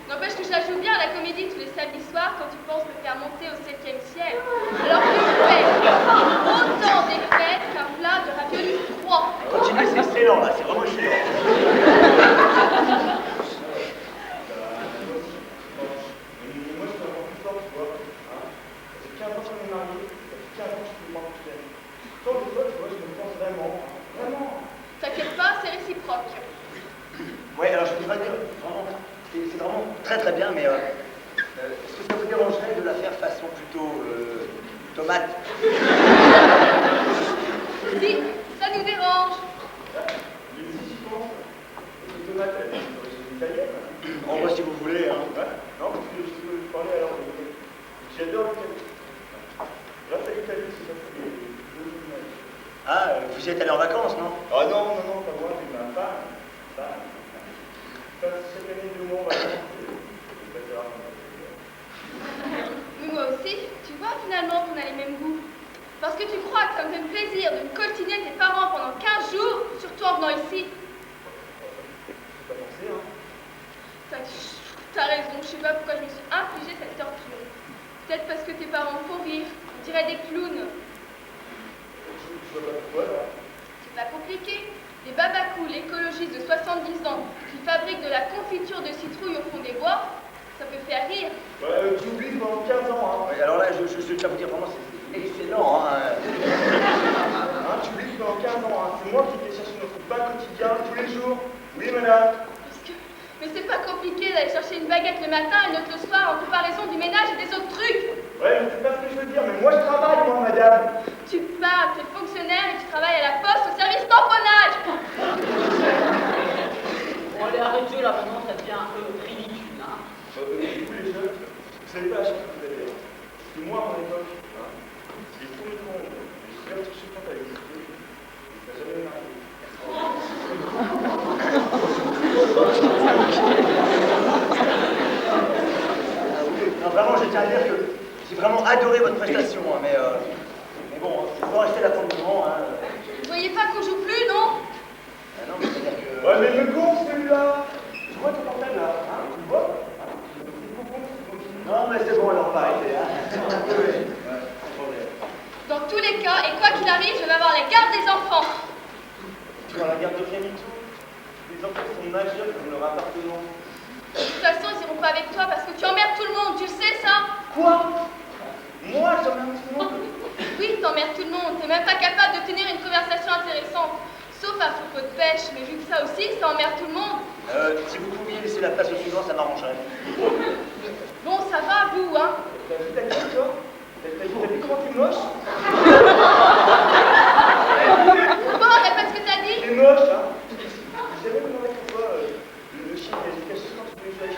N'empêche que je la joue bien, la comédie, tous les samedis soirs, quand tu penses me faire monter au 7e ciel. Alors que je fais autant d'effets qu'un plat de raviolis froid. Continue, c'est excellent, là, c'est vraiment chiant. Moi, je suis encore plus fort, tu vois. Ça fait 15 ans qu'on est mariés, ça fait 15 ans que je peux voir tout seul. Tant des fois, tu vois, je me pense vraiment. Vraiment. T'inquiète pas, c'est réciproque. Ouais, alors je voudrais dire, vraiment, c'est vraiment très très bien, mais est-ce que ça vous dérangerait de la faire façon plutôt tomate? Si, ça nous dérange. Mais si j'y pense, les tomates, elles sont d'origine italienne. En vrai, si vous voulez, hein. Ouais. Non, parce que je peux vous parler alors. J'adore l'Italie. Grâce à l'Italie, c'est ça, c'est les images. Ah, vous y êtes allé en vacances, non? Ah non, non, non, pas moi, mais ma femme. Chaque année, 2 mois en vacances. Mais moi aussi, tu vois finalement qu'on a les mêmes goûts. Parce que tu crois que ça me fait plaisir de me coltiner tes parents pendant 15 jours, surtout en venant ici. J'ai pas pensé, hein. T'as raison, je sais pas pourquoi je me suis infligé cette torture. Peut-être parce que tes parents font rire, on dirait des clowns. Je vois pas pourquoi, là. C'est pas compliqué. Les babacous, l'écologiste de 70 ans, qui fabrique de la confiture de citrouille au fond des bois, ça peut faire rire. Ouais, tu oublies pendant 15 ans, hein. Ouais, alors là, je tiens à vous dire vraiment, c'est excellent, hein. Tu oublies pendant 15 ans, hein. C'est moi qui vais chercher notre pain quotidien tous les jours. Oui, madame. Mais c'est pas compliqué d'aller chercher une baguette le matin et une autre le soir en comparaison du ménage et des autres trucs. Ouais, mais c'est pas ce que je veux dire, mais moi je travaille, moi, madame. Tu parles, tu es fonctionnaire et tu travailles à la poste au service tamponnage. Bon, allez, arrêtez là, maintenant, ça devient un peu ridicule, hein. Vous, les jeunes, vous savez pas la chance que vous avez. Parce que moi, à mon époque, j'ai tourné le monde, j'ai bien touché le compte avec des trucs, et ça n'a jamais marié. vraiment, je tiens à dire que j'ai vraiment adoré votre prestation, hein, mais bon, il faut rester là pour le moment. Hein. Vous voyez pas qu'on joue plus, non? Ah non, mais c'est-à-dire que... Ouais, mais le con, celui-là. Tu vois ton portable là, hein? Tu le vois? Non, mais c'est bon, alors on va arrêter, hein. Ouais, sans problème. Dans tous les cas, et quoi qu'il arrive, je vais avoir les gardes des enfants. Tu vois la garde de rien du tout. Les enfants sont majeurs comme leur appartement. De toute façon, ils iront pas avec toi parce que tu emmerdes tout le monde, tu le sais ça? Quoi? Moi, j'emmerde tout le monde? Oui, t'emmerdes tout le monde. T'es même pas capable de tenir une conversation intéressante. Sauf à propos de pêche, mais vu que ça aussi, ça emmerde tout le monde. Si vous pouviez laisser la place au suivant, ça m'arrangerait. Bon, ça va, vous, hein? T'as vu ta gueule, toi? T'as vu comment t'es moche? Bon, répète ce que t'as dit. T'es moche, hein? J'ai jamais demandé pourquoi le chien il a caché quand tu voulais jouer.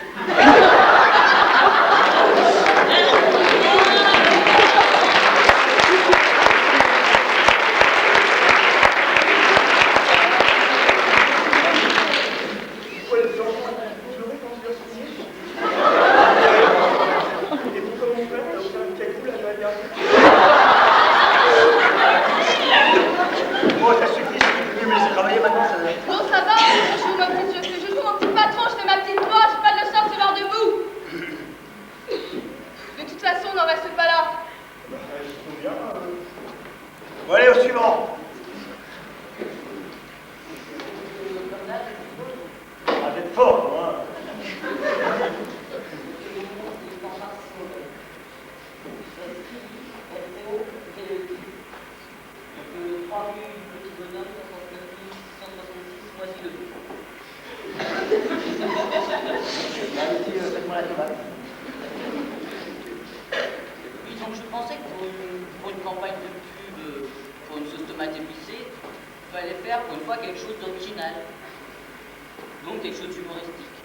Bon, allez, au suivant. Ah, vous êtes fort, moi. Faites-moi la tomate. Oui, donc je pensais que pour une campagne de pub, pour une sauce tomate épicée, il fallait faire pour une fois quelque chose d'original. Donc quelque chose d'humoristique.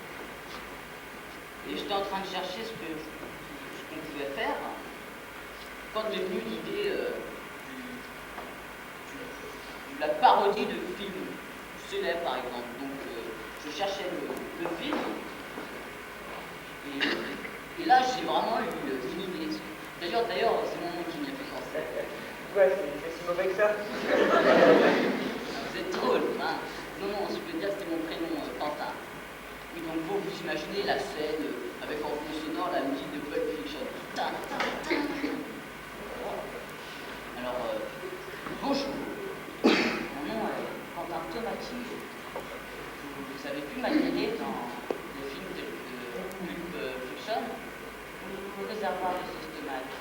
Et j'étais en train de chercher ce qu'on pouvait faire quand m'est venue l'idée de la parodie de films célèbres, par exemple. Donc je cherchais le film. Et là, j'ai vraiment eu une idée. D'ailleurs, c'est mon nom qui m'y a fait penser. Ouais, c'est si mauvais que ça. Vous êtes drôle, hein? Non, je peux dire que c'était mon prénom, Quentin. Oui, donc vous imaginez la scène avec en fond sonore la musique de Pulp Fiction. Alors, bonjour. Mon nom est Quentin Tomati. Vous avez pu m'admirer dans des films de Pulp Fiction ou Réservoir de sauce tomate.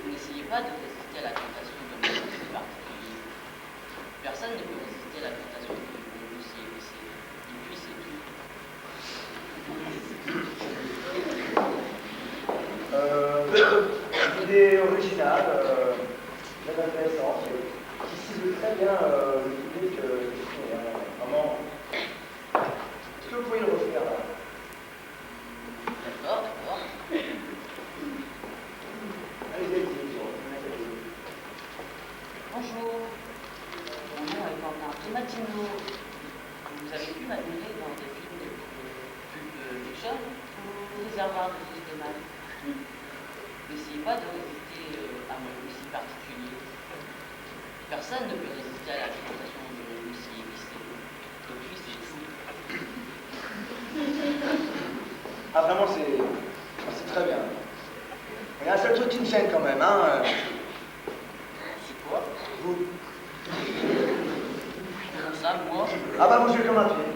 N'essayez pas de résister à la tentation de mon style particulier. Personne ne peut résister à la tentation de mon aussi épicé. Et puis c'est tout. Une idée originale, très intéressante, qui cible très bien le public du cinéma. Vraiment. Est-ce que vous pouvez le refaire là? D'accord. Allez-y. Bonjour. Mon nom est Quentin Tomatino. Vous avez pu m'admirer dans des films de Pulp Fiction ou Réservoir de sauce tomate. N'essayez pas de résister à mon goût si particulier. Personne ne peut résister à la tentation de mon goût si épicé. Et puis c'est tout. Ah, vraiment, c'est très bien. Il y a un seul truc qui me gêne quand même, hein. C'est quoi? Vous. Comment ça, moi? Ah bah vous jouez comme un pied.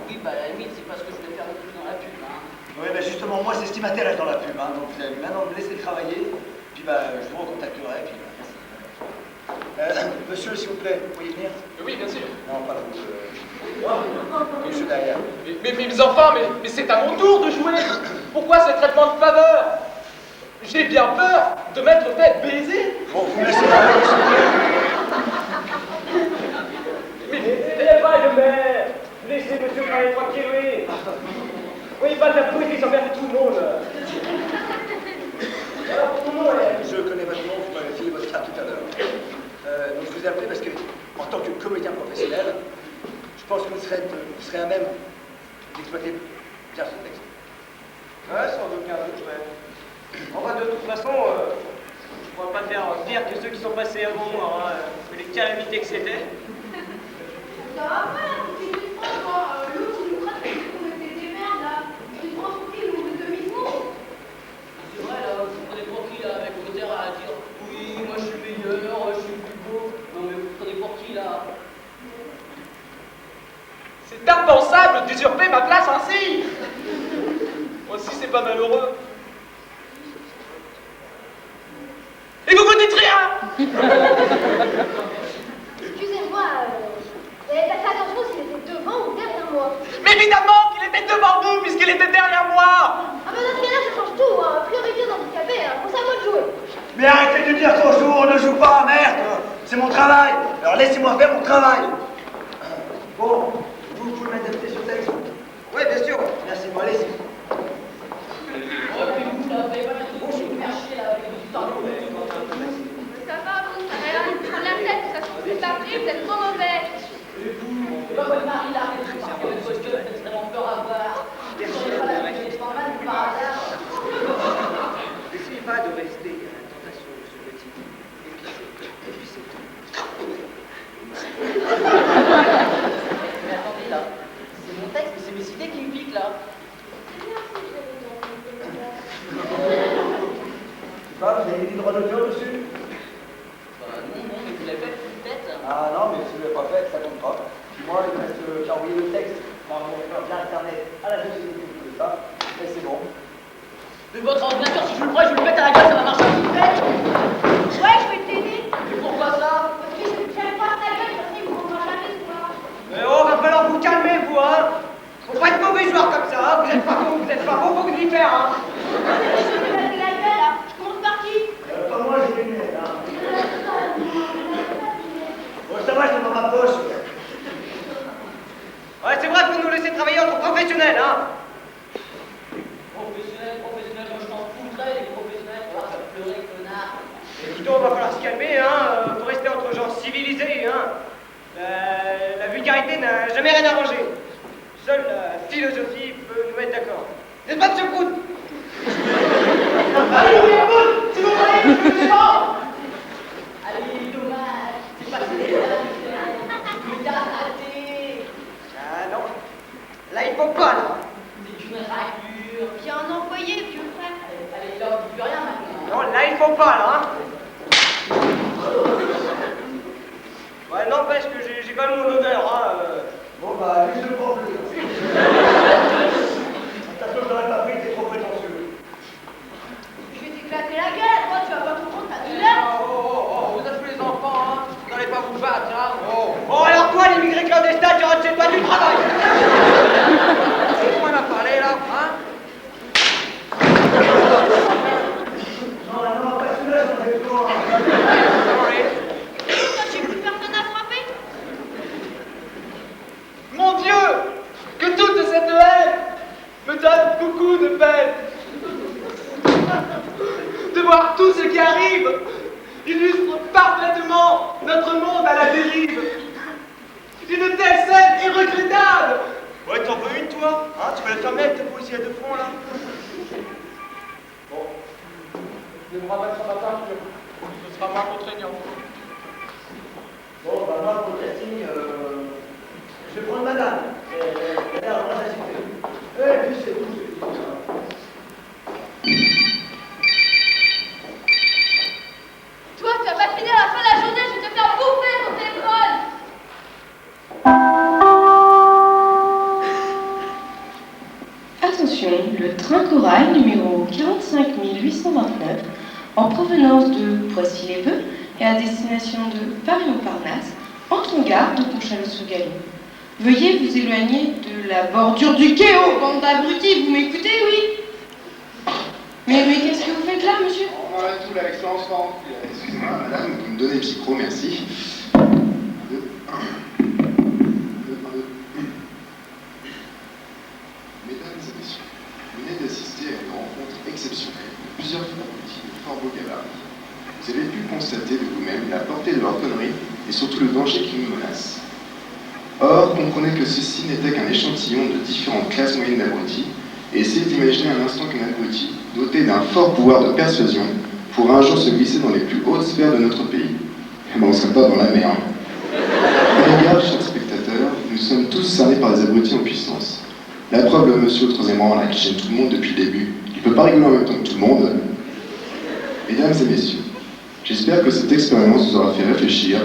Oui, bah à la limite, c'est pas ce que je vais faire le plus dans la pub, hein. Oui, bah justement, moi, c'est ce qui m'intéresse dans la pub, hein. Donc vous allez maintenant me laisser travailler, puis bah je vous recontacterai, puis monsieur, s'il vous plaît, vous pourriez venir? Oui, bien sûr. Non, pas vous. Monsieur derrière. Mais enfin, mais c'est à mon tour de jouer. Pourquoi ce traitement de faveur? J'ai bien peur de m'être fait baiser. Bon, vous me laissez parler, s'il vous plaît. N'ayez pas de mère. Laissez monsieur parler tranquille. Oui, pas de la poésie sans faire tout le monde. Alors, pour ton nom, Je connais votre nom, vous m'avez filé votre carte tout à l'heure. Donc je vous ai appelé parce que, en tant que comédien professionnel, je pense que vous serez à même d'exploiter bien ce texte. Ouais, sans aucun doute, ouais. Enfin, de toute façon, on va pas faire pire que ceux qui sont passés avant moi, hein, que les calamités que c'était. Ça va pas, c'est une fois, quoi. L'autre, il nous traite comme si on était des merdes, là. Il nous transportait une mauvaise demi-seconde. C'est vrai, là, vous prenez pour qui, là, avec vos terres à dire oui, moi je suis meilleur, je suis plus beau. Non, mais vous prenez pour qui, là? C'est impensable d'usurper ma place ainsi. Moi aussi, c'est pas malheureux. Et vous dites rien. Excusez-moi, vous avez pas fait attention s'il était devant ou derrière moi. Mais évidemment qu'il était devant vous, puisqu'il était derrière moi. Ah bah dans ce cas-là, ça change tout, hein. Priorité d'handicapé, hein. Bon, c'est à moi de jouer. Mais arrêtez de dire qu'on joue, on ne joue pas, merde. C'est mon travail. Alors laissez-moi faire mon travail. Bon, vous pouvez m'adapter sur texte. Oui, bien sûr. Merci, bon, allez-y. Oh, puis vous, là, vous avez pas l'impression que vous vous marchez, là, avec du temps. Ça va, vous, ça va l'air de prendre la tête, ça se trouve, c'est appris, vous êtes trop mauvais. Et vous, votre mari, là, vous partez avec votre gueule, vous êtes vraiment peur à voir. Vous n'aurez pas la vie, vous êtes pas mal, par hasard. N'essayez pas de rester à la tentation de ce petit. Et puis c'est tout. Mais attendez, là, c'est mon texte, mais c'est mes idées qui me piquent, là. Quoi, vous avez des droits d'auteur dessus? Bah non, mais vous l'avez fait, peut-être. Ah non, mais si vous ne l'avez pas fait, ça compte pas. Puis moi, il me reste qu'à envoyer le texte par mon via Internet à la société qui fait ça, et c'est bon. Mais votre ordinateur, si je le prends et je le pète à la gueule, ça va marcher à vite fait. Ouais, je vais t'aider. Mais pourquoi ça? Parce que j'aime pas ta gueule, parce qu'il ne comprendra jamais ce soir. Mais oh, va falloir vous calmer, vous, hein. Faut pas être mauvais joueur comme ça, hein. Vous êtes pas bon, vous êtes pas bon, faut que vous y faire, hein. Je vais passer la gueule, là. Je commence par qui? Pas moi, j'ai une lunettes, hein. Bon, ça va, c'est dans ma poche. Ouais, c'est vrai, faut nous laisser travailler entre professionnels, hein. Professionnel, moi je t'en foutrais, les professionnels, on va faire pleurer, connard. Et dis donc, va falloir se calmer, hein. Faut rester entre gens civilisés, hein. La vulgarité n'a jamais rien arrangé. Seule la philosophie peut nous mettre d'accord. N'est-ce pas, monsieur Prout? Allez, vous les boules, si vous voulez, je suis méchant. Allez, dommage, c'est pas si grave, mais t'as raté. Ah non, là il faut pas, là. C'est une raclure. J'ai un employé, vieux frère. Allez, là, on dit plus rien maintenant. Non, là il faut pas, là, hein. Ouais, n'empêche que j'ai quand même mon honneur, hein. Bon, bah, lui, je le prends plus. Attention, je n'aurais pas pris, t'es trop prétentieux. Je vais t'éclater la gueule, toi, tu vas pas comprendre ta douleur. Oh, vous êtes plus les enfants, hein. Vous n'allez pas vous battre, hein. Oh. Bon, alors toi, l'immigré clandestin, tu rentres chez toi du travail. C'est quoi la parler, là, hein? Non, non, pas celui-là, j'en ai besoin. Sorry. Toi, j'ai plus personne à frapper. Mon Dieu, que toute cette haine me donne beaucoup de peine. De voir tout ce qui arrive illustre parfaitement notre monde à la dérive. Une telle scène est regrettable. Ouais, t'en veux une, toi? Hein, tu vas la fermer avec ta poésie à deux fronts, là? Bon, je vais me rabattre sur ma peinture. Ce sera moins contraignant. Bon, bah, moi, pour le casting, je vais prendre madame. Elle a l'air moins agitée. Et puis, c'est tout, c'est tout. Toi, tu vas pas finir à la fin de la journée, je vais te faire bouffer ton téléphone. Attention, le train corail numéro 45 829 en provenance de Poissy-les-Bœufs et à destination de Paris-Montparnasse entre en gare de Pontchalot-sur-Gaillon. Veuillez vous éloigner de la bordure du quai, oh, bande d'abrutis, vous m'écoutez, oui? Mais qu'est-ce que vous faites là, monsieur? On arrête tout là avec ça ensemble. Excusez-moi, madame, vous me donnez le micro, merci. Mesdames et messieurs, vous venez d'assister à une rencontre exceptionnelle de plusieurs abrutis de fort beau gabarit. Vous avez pu constater de vous-même la portée de leurs conneries et surtout le danger qui nous menace. Or, comprenez que ceci n'était qu'un échantillon de différentes classes moyennes d'abrutis et essayez d'imaginer un instant qu'un abruti, doté d'un fort pouvoir de persuasion, pourra un jour se glisser dans les plus hautes sphères de notre pays. Eh ben, on ne serait pas dans la merde. Prenez garde, chers spectateurs, nous sommes tous cernés par des abrutis en puissance. La preuve, le monsieur au troisième rang, là, qui gêne tout le monde depuis le début, il peut pas rigoler en même temps que tout le monde. Mesdames et messieurs, j'espère que cette expérience vous aura fait réfléchir,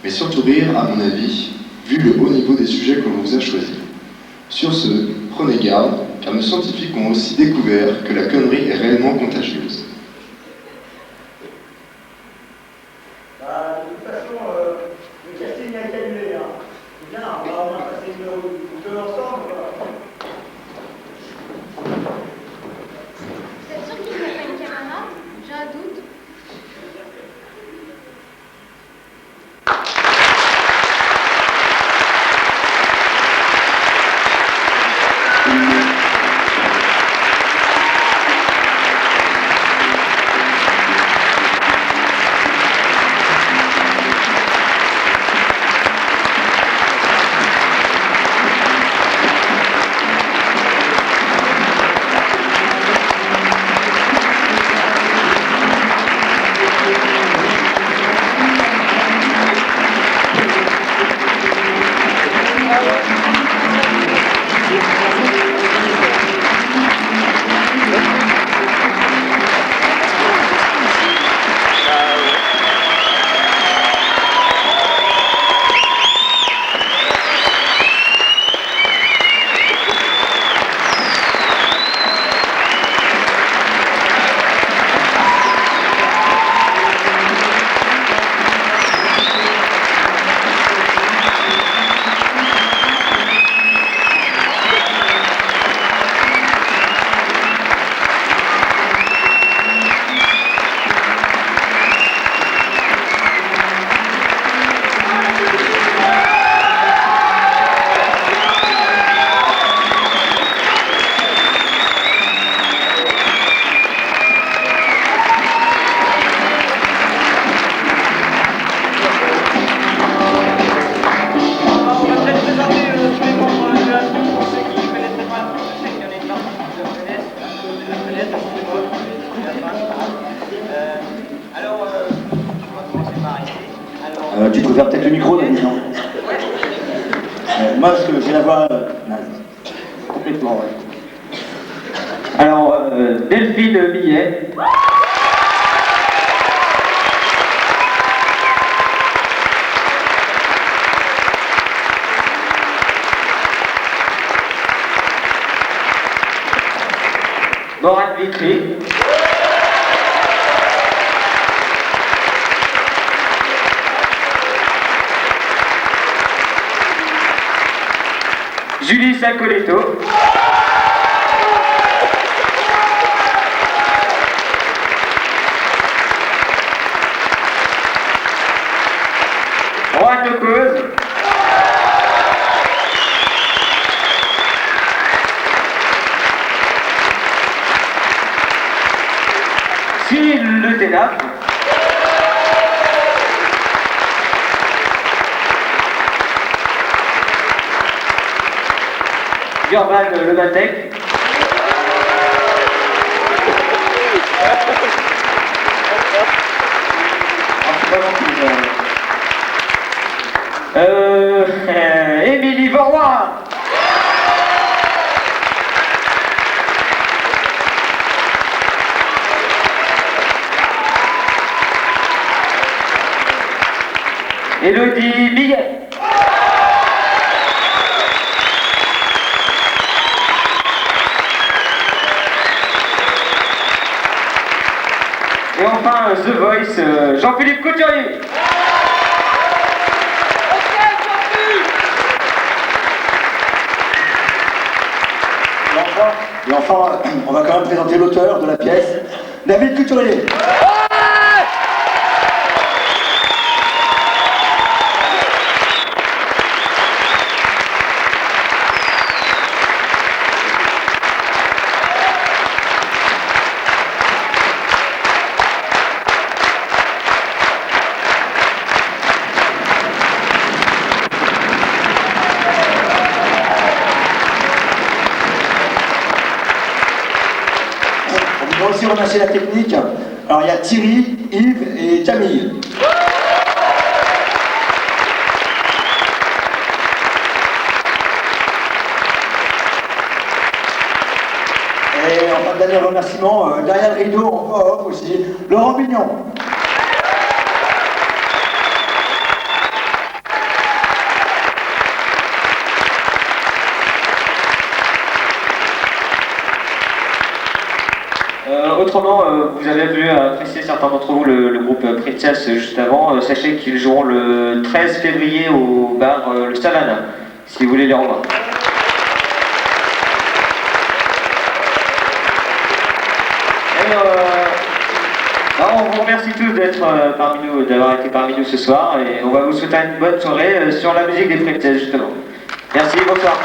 mais surtout rire, à mon avis, vu le haut niveau des sujets que l'on vous a choisis. Sur ce, prenez garde, car nos scientifiques ont aussi découvert que la connerie est réellement contagieuse. Bah, de toute façon, le casting a annulé, hein. C'est bien, on va au moins passer une heure ou deux ensemble. Vous êtes sûr qu'il n'y a pas une caméra? J'ai un doute. Tu préfères peut-être le micro, David, non? Moi, parce que j'ai la voix naze. Complètement, ouais. Alors, Delphine Millet. Morane Vitry. Julie Sacoletto. Juan de Cause. Cyril Le Ténap. Jordan Le Batec. Émilie Vauroy. Élodie Millet. Et enfin, The Voice, Jean-Philippe Couturier. Et enfin, on va quand même présenter l'auteur de la pièce, David Couturier. aussi remercier la technique. Alors il y a Thierry, Yves et Camille. Et enfin, dernier remerciement, derrière le rideau, en voix off aussi, Laurent Bignon. Autrement, vous avez vu apprécier certains d'entre vous le groupe Princess juste avant. Sachez qu'ils joueront le 13 février au bar Le Savane, si vous voulez les revoir. On vous remercie tous d'être parmi nous, d'avoir été parmi nous ce soir, et on va vous souhaiter une bonne soirée sur la musique des Princess justement. Merci, bonsoir.